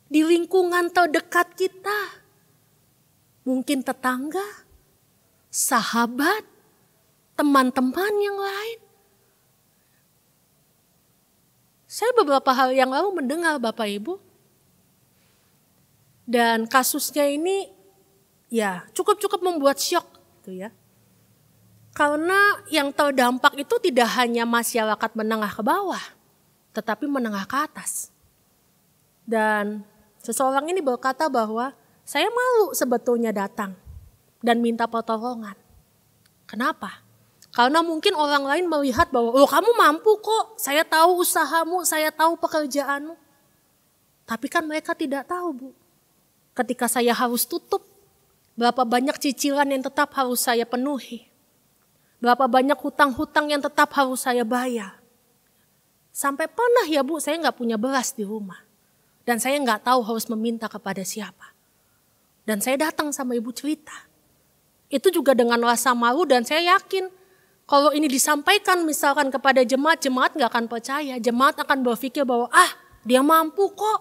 Di lingkungan terdekat kita, mungkin tetangga, sahabat, teman-teman yang lain. Saya beberapa hari yang lalu mendengar Bapak Ibu, dan kasusnya ini ya cukup membuat syok, gitu ya. Karena yang terdampak itu tidak hanya masyarakat menengah ke bawah, tetapi menengah ke atas. Dan seseorang ini berkata bahwa saya malu sebetulnya datang dan minta pertolongan. Kenapa? Karena mungkin orang lain melihat bahwa, oh kamu mampu kok, saya tahu usahamu, saya tahu pekerjaanmu. Tapi kan mereka tidak tahu Bu. Ketika saya harus tutup, berapa banyak cicilan yang tetap harus saya penuhi. Berapa banyak hutang-hutang yang tetap harus saya bayar. Sampai pernah ya Bu, saya gak punya beras di rumah. Dan saya nggak tahu harus meminta kepada siapa. Dan saya datang sama ibu cerita. Itu juga dengan rasa malu dan saya yakin kalau ini disampaikan misalkan kepada jemaat, jemaat nggak akan percaya. Jemaat akan berpikir bahwa dia mampu kok.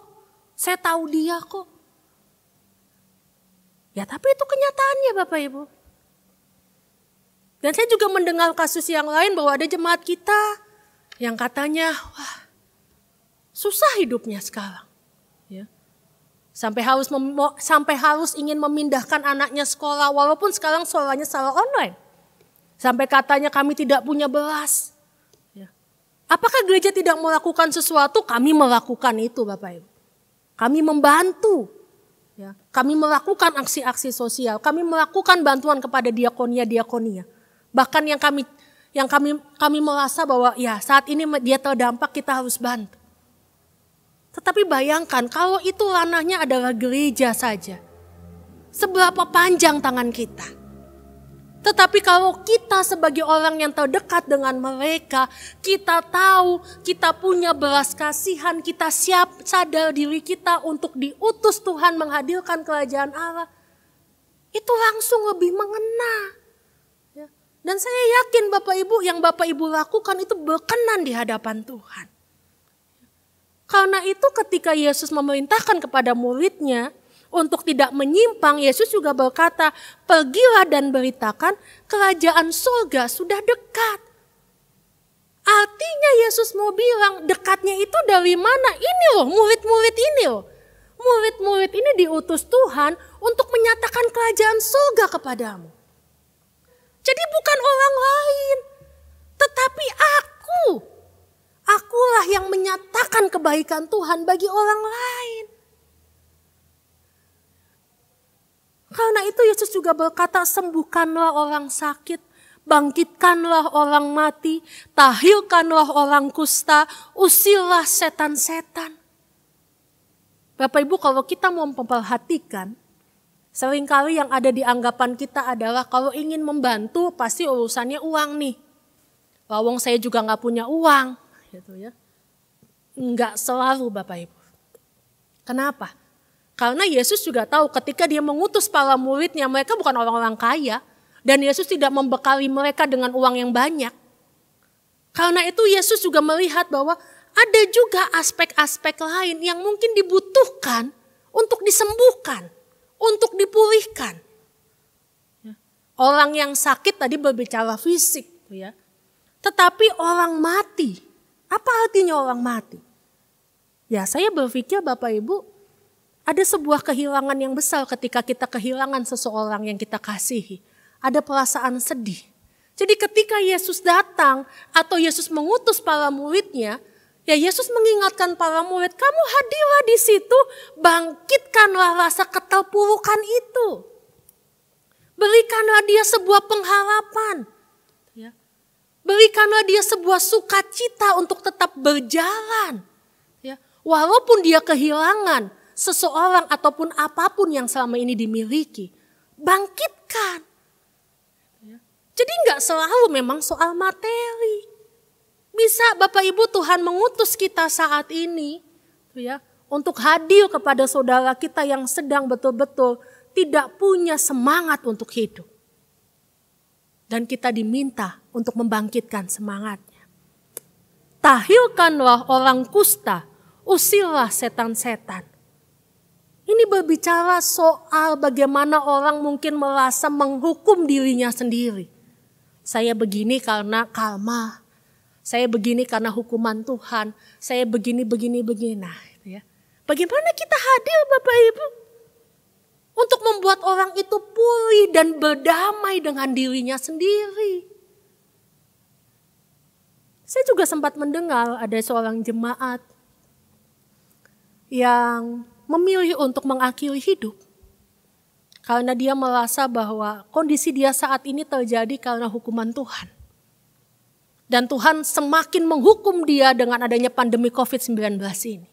Saya tahu dia kok. Ya tapi itu kenyataannya Bapak Ibu. Dan saya juga mendengar kasus yang lain bahwa ada jemaat kita yang katanya, wah susah hidupnya sekarang. Ya. Sampai harus ingin memindahkan anaknya sekolah, walaupun sekarang sekolahnya secara online. Sampai katanya kami tidak punya beras. Ya. Apakah gereja tidak melakukan sesuatu? Kami melakukan itu Bapak Ibu. Kami membantu. Ya. Kami melakukan aksi-aksi sosial. Kami melakukan bantuan kepada diakonia. Bahkan yang kami merasa bahwa ya saat ini dia terdampak, kita harus bantu. Tetapi bayangkan kalau itu ranahnya adalah gereja saja. Seberapa panjang tangan kita. Tetapi kalau kita sebagai orang yang terdekat dengan mereka, kita tahu kita punya belas kasihan, kita sadar diri kita untuk diutus Tuhan menghadirkan kerajaan Allah. Itu langsung lebih mengena. Dan saya yakin Bapak Ibu yang Bapak Ibu lakukan itu berkenan di hadapan Tuhan. Karena itu ketika Yesus memerintahkan kepada muridnya untuk tidak menyimpang, Yesus juga berkata, pergilah dan beritakan kerajaan surga sudah dekat. Artinya Yesus mau bilang dekatnya itu dari mana? Ini loh murid-murid ini loh. Murid-murid ini diutus Tuhan untuk menyatakan kerajaan surga kepadamu. Jadi bukan orang lain, tetapi aku. Akulah yang menyatakan kebaikan Tuhan bagi orang lain. Karena itu Yesus juga berkata, sembuhkanlah orang sakit, bangkitkanlah orang mati, tahirkanlah orang kusta, usirlah setan-setan. Bapak Ibu, kalau kita mau memperhatikan, seringkali yang ada di anggapan kita adalah kalau ingin membantu pasti urusannya uang nih. Wong saya juga nggak punya uang, gitu ya. Nggak selalu Bapak Ibu. Kenapa? Karena Yesus juga tahu ketika dia mengutus para muridnya, mereka bukan orang-orang kaya. Dan Yesus tidak membekali mereka dengan uang yang banyak. Karena itu Yesus juga melihat bahwa ada juga aspek-aspek lain yang mungkin dibutuhkan untuk disembuhkan. Untuk dipulihkan. Orang yang sakit tadi berbicara fisik. Ya. Tetapi orang mati. Apa artinya orang mati? Ya saya berpikir Bapak Ibu, ada sebuah kehilangan yang besar ketika kita kehilangan seseorang yang kita kasihi. Ada perasaan sedih. Jadi ketika Yesus datang atau Yesus mengutus para muridnya, ya Yesus mengingatkan para murid, kamu hadirlah di situ, bangkitkanlah rasa keterpurukan itu. Berikanlah dia sebuah pengharapan. Ya. Berikanlah dia sebuah sukacita untuk tetap berjalan. Ya. Walaupun dia kehilangan seseorang ataupun apapun yang selama ini dimiliki, bangkitkan. Ya. Jadi enggak selalu memang soal materi. Bisa Bapak Ibu Tuhan mengutus kita saat ini ya, untuk hadir kepada saudara kita yang sedang betul-betul tidak punya semangat untuk hidup. Dan kita diminta untuk membangkitkan semangatnya. Tahirkanlah orang kusta, usirlah setan-setan. Ini berbicara soal bagaimana orang mungkin merasa menghukum dirinya sendiri. Saya begini karena karma. Saya begini karena hukuman Tuhan. Saya begini. Nah, ya. Bagaimana kita hadir Bapak Ibu? Untuk membuat orang itu pulih dan berdamai dengan dirinya sendiri. Saya juga sempat mendengar ada seorang jemaat yang memilih untuk mengakhiri hidup. Karena dia merasa bahwa kondisi dia saat ini terjadi karena hukuman Tuhan. Dan Tuhan semakin menghukum dia dengan adanya pandemi COVID-19 ini.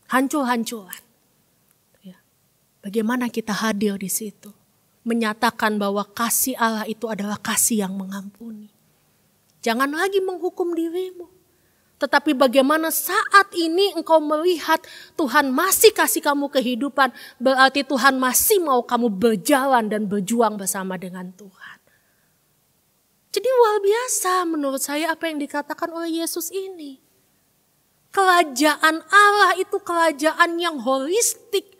Hancur-hancuran. Ya. Bagaimana kita hadir di situ. Menyatakan bahwa kasih Allah itu adalah kasih yang mengampuni. Jangan lagi menghukum dirimu. Tetapi bagaimana saat ini engkau melihat Tuhan masih kasih kamu kehidupan. Berarti Tuhan masih mau kamu berjalan dan berjuang bersama dengan Tuhan. Jadi luar biasa menurut saya apa yang dikatakan oleh Yesus ini. Kerajaan Allah itu kerajaan yang holistik.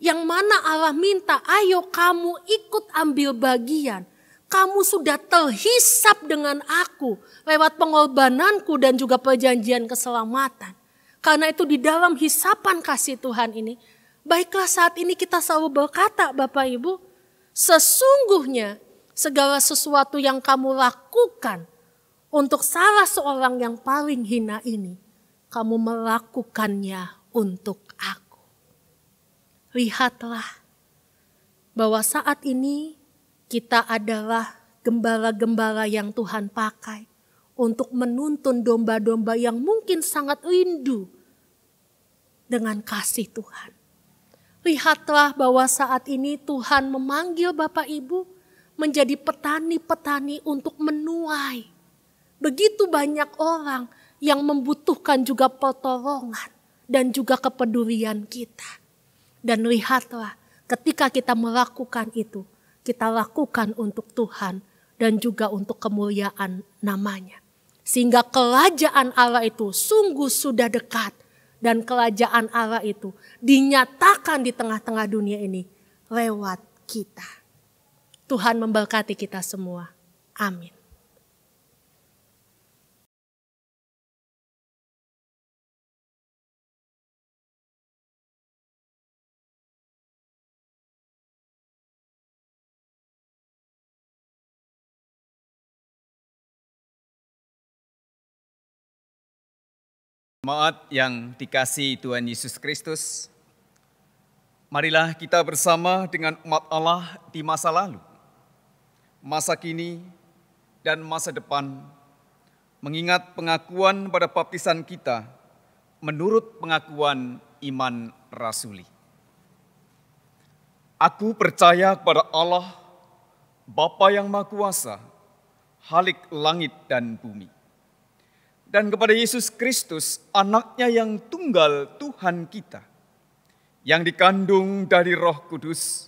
Yang mana Allah minta, ayo kamu ikut ambil bagian. Kamu sudah terhisap dengan aku lewat pengorbananku dan juga perjanjian keselamatan. Karena itu di dalam hisapan kasih Tuhan ini, baiklah saat ini kita selalu berkata Bapak Ibu, sesungguhnya segala sesuatu yang kamu lakukan untuk salah seorang yang paling hina ini, kamu melakukannya untuk aku. Lihatlah bahwa saat ini kita adalah gembala-gembala yang Tuhan pakai untuk menuntun domba-domba yang mungkin sangat rindu dengan kasih Tuhan. Lihatlah bahwa saat ini Tuhan memanggil Bapak Ibu menjadi petani-petani untuk menuai. Begitu banyak orang yang membutuhkan juga pertolongan dan juga kepedulian kita. Dan lihatlah ketika kita melakukan itu, kita lakukan untuk Tuhan dan juga untuk kemuliaan namanya. Sehingga kerajaan Allah itu sungguh sudah dekat. Dan kerajaan Allah itu dinyatakan di tengah-tengah dunia ini lewat kita. Tuhan memberkati kita semua. Amin. Jemaat yang dikasihi Tuhan Yesus Kristus, marilah kita bersama dengan umat Allah di masa lalu, masa kini, dan masa depan, mengingat pengakuan pada baptisan kita menurut pengakuan iman rasuli. Aku percaya kepada Allah, Bapa yang Maha Kuasa, Khalik langit dan bumi, dan kepada Yesus Kristus, anaknya yang tunggal Tuhan kita, yang dikandung dari Roh Kudus,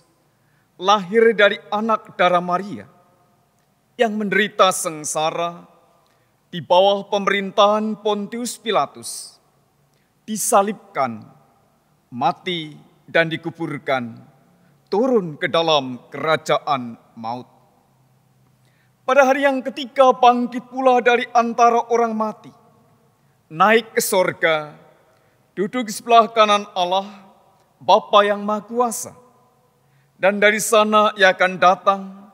lahir dari anak darah Maria, yang menderita sengsara di bawah pemerintahan Pontius Pilatus, disalibkan, mati dan dikuburkan, turun ke dalam kerajaan maut. Pada hari yang ketiga bangkit pula dari antara orang mati, naik ke sorga, duduk di sebelah kanan Allah, Bapa yang Maha Kuasa. Dan dari sana ia akan datang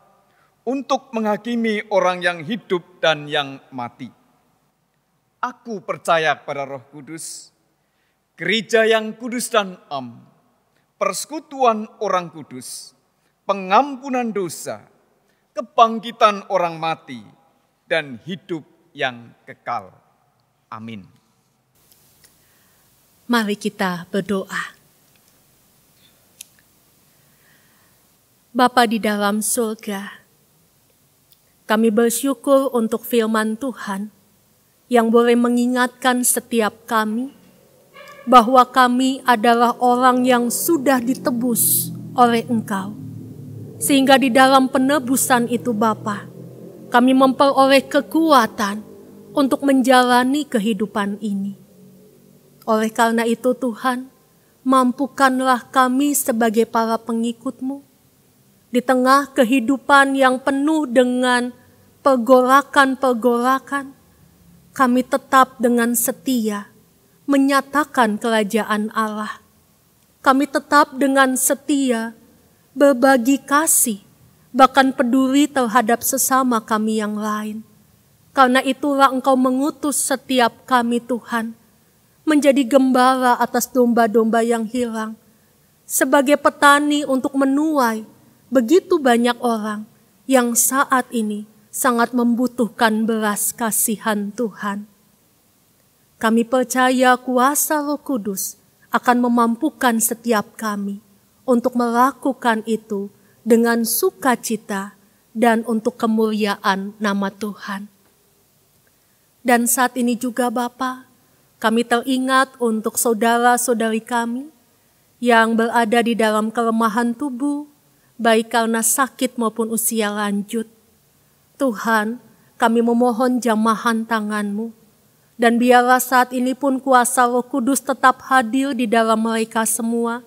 untuk menghakimi orang yang hidup dan yang mati. Aku percaya kepada Roh Kudus, gereja yang kudus dan am, persekutuan orang kudus, pengampunan dosa, kebangkitan orang mati, dan hidup yang kekal. Amin. Mari kita berdoa. Bapa di dalam surga, kami bersyukur untuk firman Tuhan yang boleh mengingatkan setiap kami bahwa kami adalah orang yang sudah ditebus oleh Engkau. Sehingga di dalam penebusan itu Bapa, kami memperoleh kekuatan untuk menjalani kehidupan ini. Oleh karena itu Tuhan, mampukanlah kami sebagai para pengikut-Mu, di tengah kehidupan yang penuh dengan pergolakan-pergolakan, kami tetap dengan setia menyatakan kerajaan Allah. Kami tetap dengan setia berbagi kasih, bahkan peduli terhadap sesama kami yang lain. Karena itulah Engkau mengutus setiap kami Tuhan, menjadi gembala atas domba-domba yang hilang, sebagai petani untuk menuai begitu banyak orang yang saat ini sangat membutuhkan belas kasihan Tuhan. Kami percaya kuasa Roh Kudus akan memampukan setiap kami untuk melakukan itu dengan sukacita dan untuk kemuliaan nama Tuhan. Dan saat ini juga Bapa, kami teringat untuk saudara-saudari kami yang berada di dalam kelemahan tubuh, baik karena sakit maupun usia lanjut. Tuhan, kami memohon jamahan tangan-Mu, dan biarlah saat ini pun kuasa Roh Kudus tetap hadir di dalam mereka semua,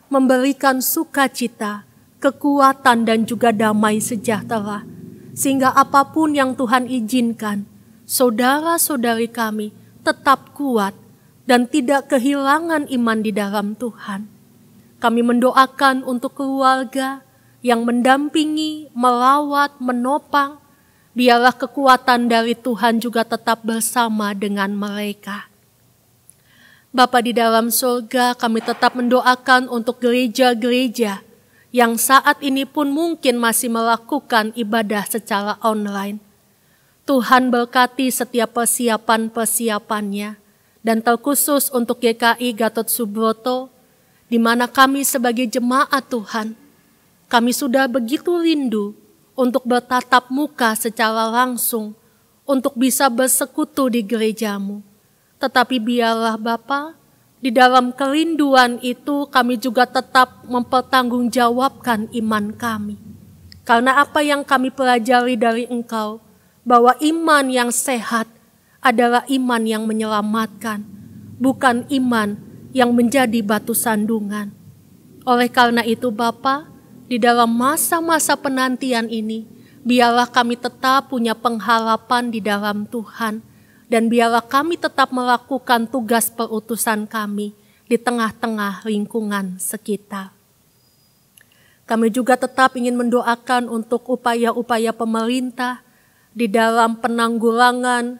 memberikan sukacita, kekuatan dan juga damai sejahtera, sehingga apapun yang Tuhan izinkan, saudara-saudari kami tetap kuat dan tidak kehilangan iman di dalam Tuhan. Kami mendoakan untuk keluarga yang mendampingi, melawat, menopang, biarlah kekuatan dari Tuhan juga tetap bersama dengan mereka. Bapa di dalam surga, kami tetap mendoakan untuk gereja-gereja yang saat ini pun mungkin masih melakukan ibadah secara online. Tuhan berkati setiap persiapan-persiapannya, dan terkhusus untuk GKI Gatot Subroto, di mana kami sebagai jemaat Tuhan, kami sudah begitu rindu untuk bertatap muka secara langsung, untuk bisa bersekutu di gerejamu. Tetapi biarlah Bapa, di dalam kerinduan itu kami juga tetap mempertanggungjawabkan iman kami. Karena apa yang kami pelajari dari Engkau, bahwa iman yang sehat adalah iman yang menyelamatkan, bukan iman yang menjadi batu sandungan. Oleh karena itu Bapa, di dalam masa-masa penantian ini, biarlah kami tetap punya pengharapan di dalam Tuhan, dan biarlah kami tetap melakukan tugas perutusan kami di tengah-tengah lingkungan sekitar. Kami juga tetap ingin mendoakan untuk upaya-upaya pemerintah di dalam penanggulangan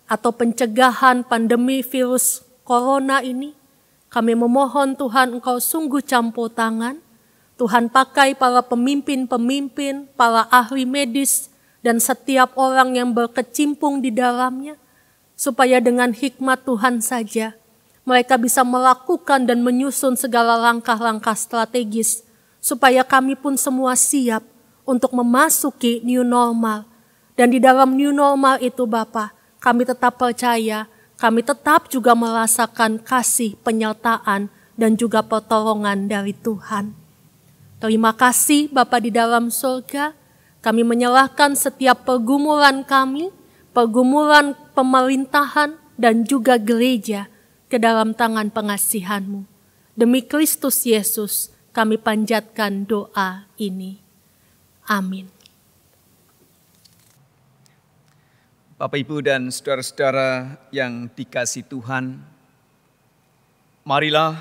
atau pencegahan pandemi virus corona ini. Kami memohon Tuhan Engkau sungguh campur tangan. Tuhan pakai para pemimpin-pemimpin, para ahli medis, dan setiap orang yang berkecimpung di dalamnya, supaya dengan hikmat Tuhan saja, mereka bisa melakukan dan menyusun segala langkah-langkah strategis, supaya kami pun semua siap untuk memasuki new normal. Dan di dalam new normal itu Bapa, kami tetap percaya, kami tetap juga merasakan kasih, penyertaan, dan juga pertolongan dari Tuhan. Terima kasih Bapa di dalam surga, kami menyerahkan setiap pergumulan kami, pergumulan pemerintahan, dan juga gereja ke dalam tangan pengasihan-Mu. Demi Kristus Yesus, kami panjatkan doa ini. Amin. Bapak, Ibu, dan saudara-saudara yang dikasihi Tuhan, marilah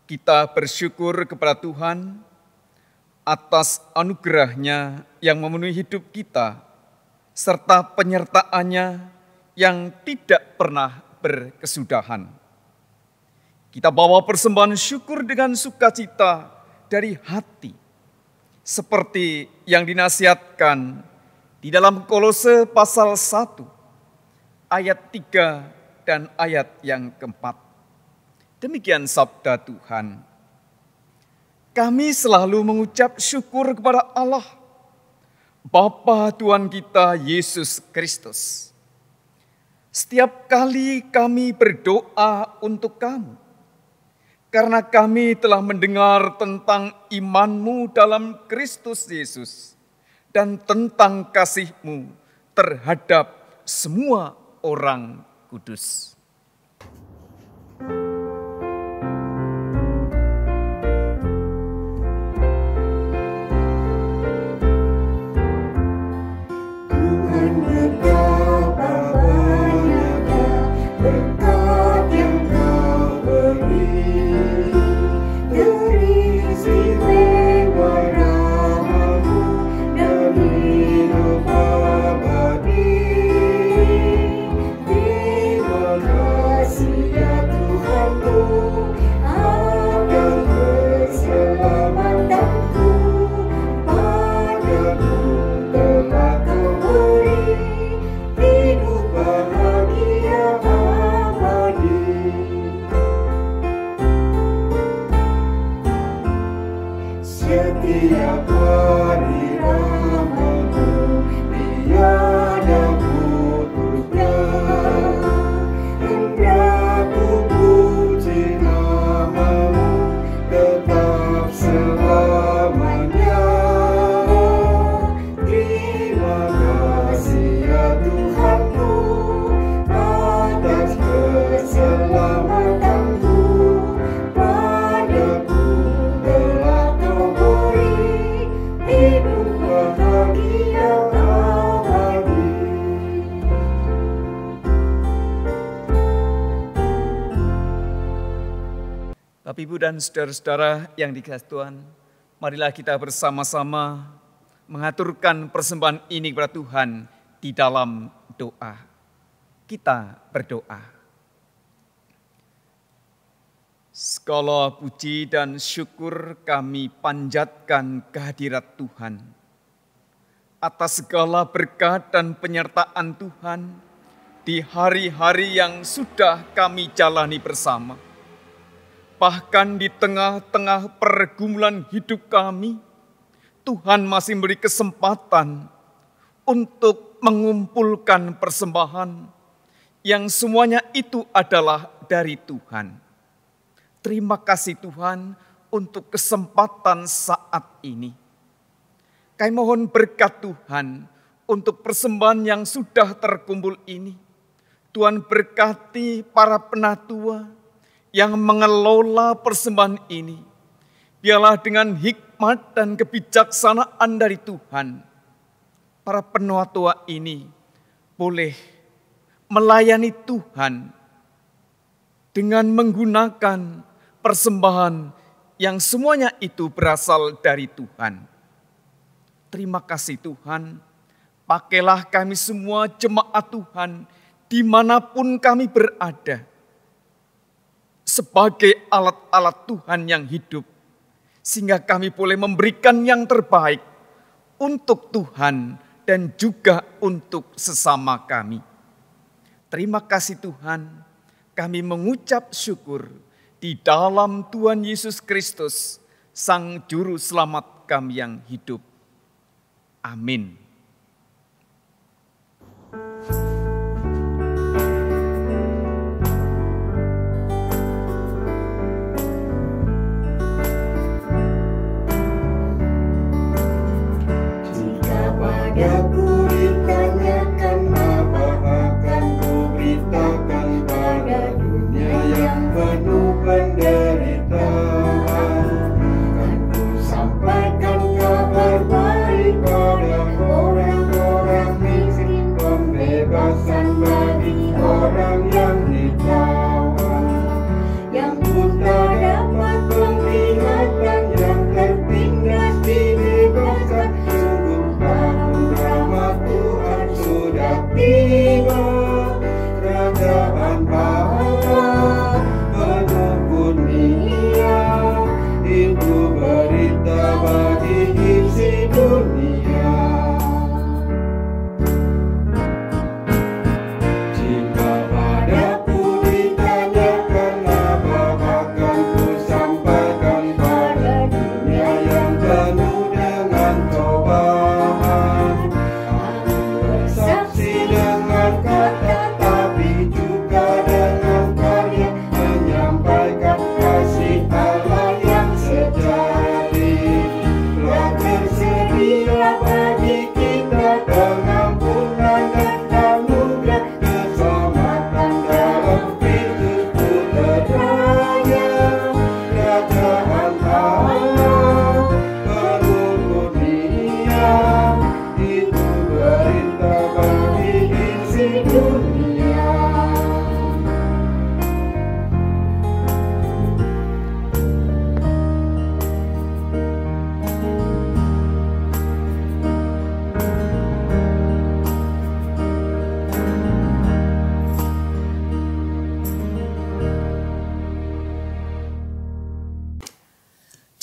kita bersyukur kepada Tuhan atas anugerah-Nya yang memenuhi hidup kita, serta penyertaan-Nya yang tidak pernah berkesudahan. Kita bawa persembahan syukur dengan sukacita dari hati, seperti yang dinasihatkan di dalam Kolose pasal 1, ayat 3 dan ayat yang keempat. Demikian sabda Tuhan. Kami selalu mengucap syukur kepada Allah, Bapa Tuhan kita Yesus Kristus. Setiap kali kami berdoa untuk kamu, karena kami telah mendengar tentang iman-Mu dalam Kristus Yesus, dan tentang kasih-Mu terhadap semua orang kudus. Ibu dan saudara-saudara yang dikasihi Tuhan, marilah kita bersama-sama mengaturkan persembahan ini kepada Tuhan di dalam doa. Kita berdoa. Segala puji dan syukur kami panjatkan kehadirat Tuhan atas segala berkat dan penyertaan Tuhan di hari-hari yang sudah kami jalani bersama. Bahkan di tengah-tengah pergumulan hidup kami, Tuhan masih memberi kesempatan untuk mengumpulkan persembahan yang semuanya itu adalah dari Tuhan. Terima kasih Tuhan untuk kesempatan saat ini. Kami mohon berkat Tuhan untuk persembahan yang sudah terkumpul ini. Tuhan berkati para penatua yang mengelola persembahan ini. Biarlah dengan hikmat dan kebijaksanaan dari Tuhan, para penatua ini boleh melayani Tuhan dengan menggunakan persembahan yang semuanya itu berasal dari Tuhan. Terima kasih Tuhan, pakailah kami semua jemaat Tuhan dimanapun kami berada, sebagai alat-alat Tuhan yang hidup, sehingga kami boleh memberikan yang terbaik untuk Tuhan dan juga untuk sesama kami. Terima kasih Tuhan, kami mengucap syukur di dalam Tuhan Yesus Kristus, Sang Juru Selamat kami yang hidup. Amin.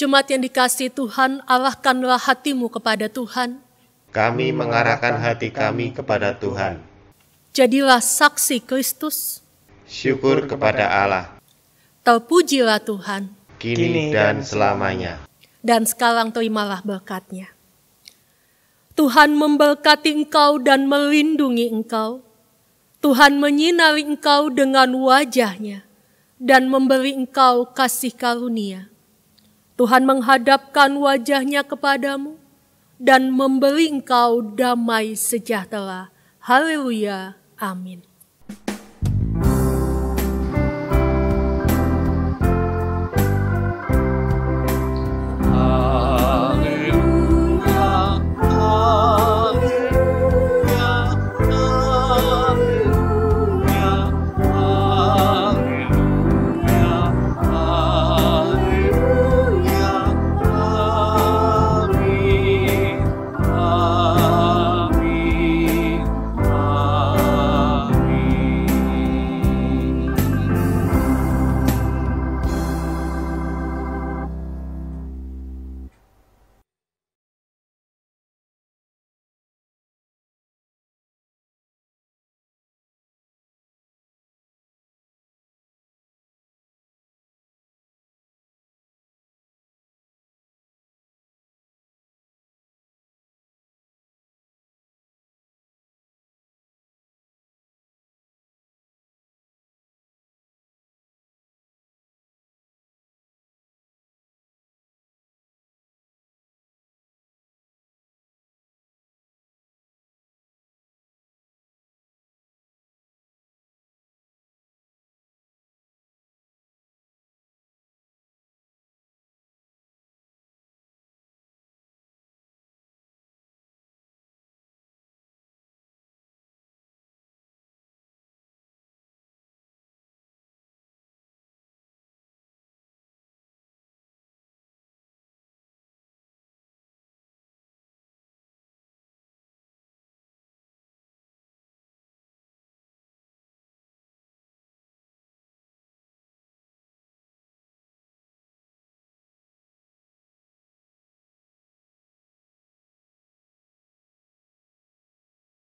Jemaat yang dikasihi Tuhan, arahkanlah hatimu kepada Tuhan. Kami mengarahkan hati kami kepada Tuhan. Jadilah saksi Kristus. Syukur kepada Allah. Terpujilah Tuhan. Kini dan selamanya. Dan sekarang terimalah berkat-Nya. Tuhan memberkati engkau dan melindungi engkau. Tuhan menyinari engkau dengan wajah-Nya dan memberi engkau kasih karunia. Tuhan menghadapkan wajah-Nya kepadamu dan memberi engkau damai sejahtera. Haleluya. Amin.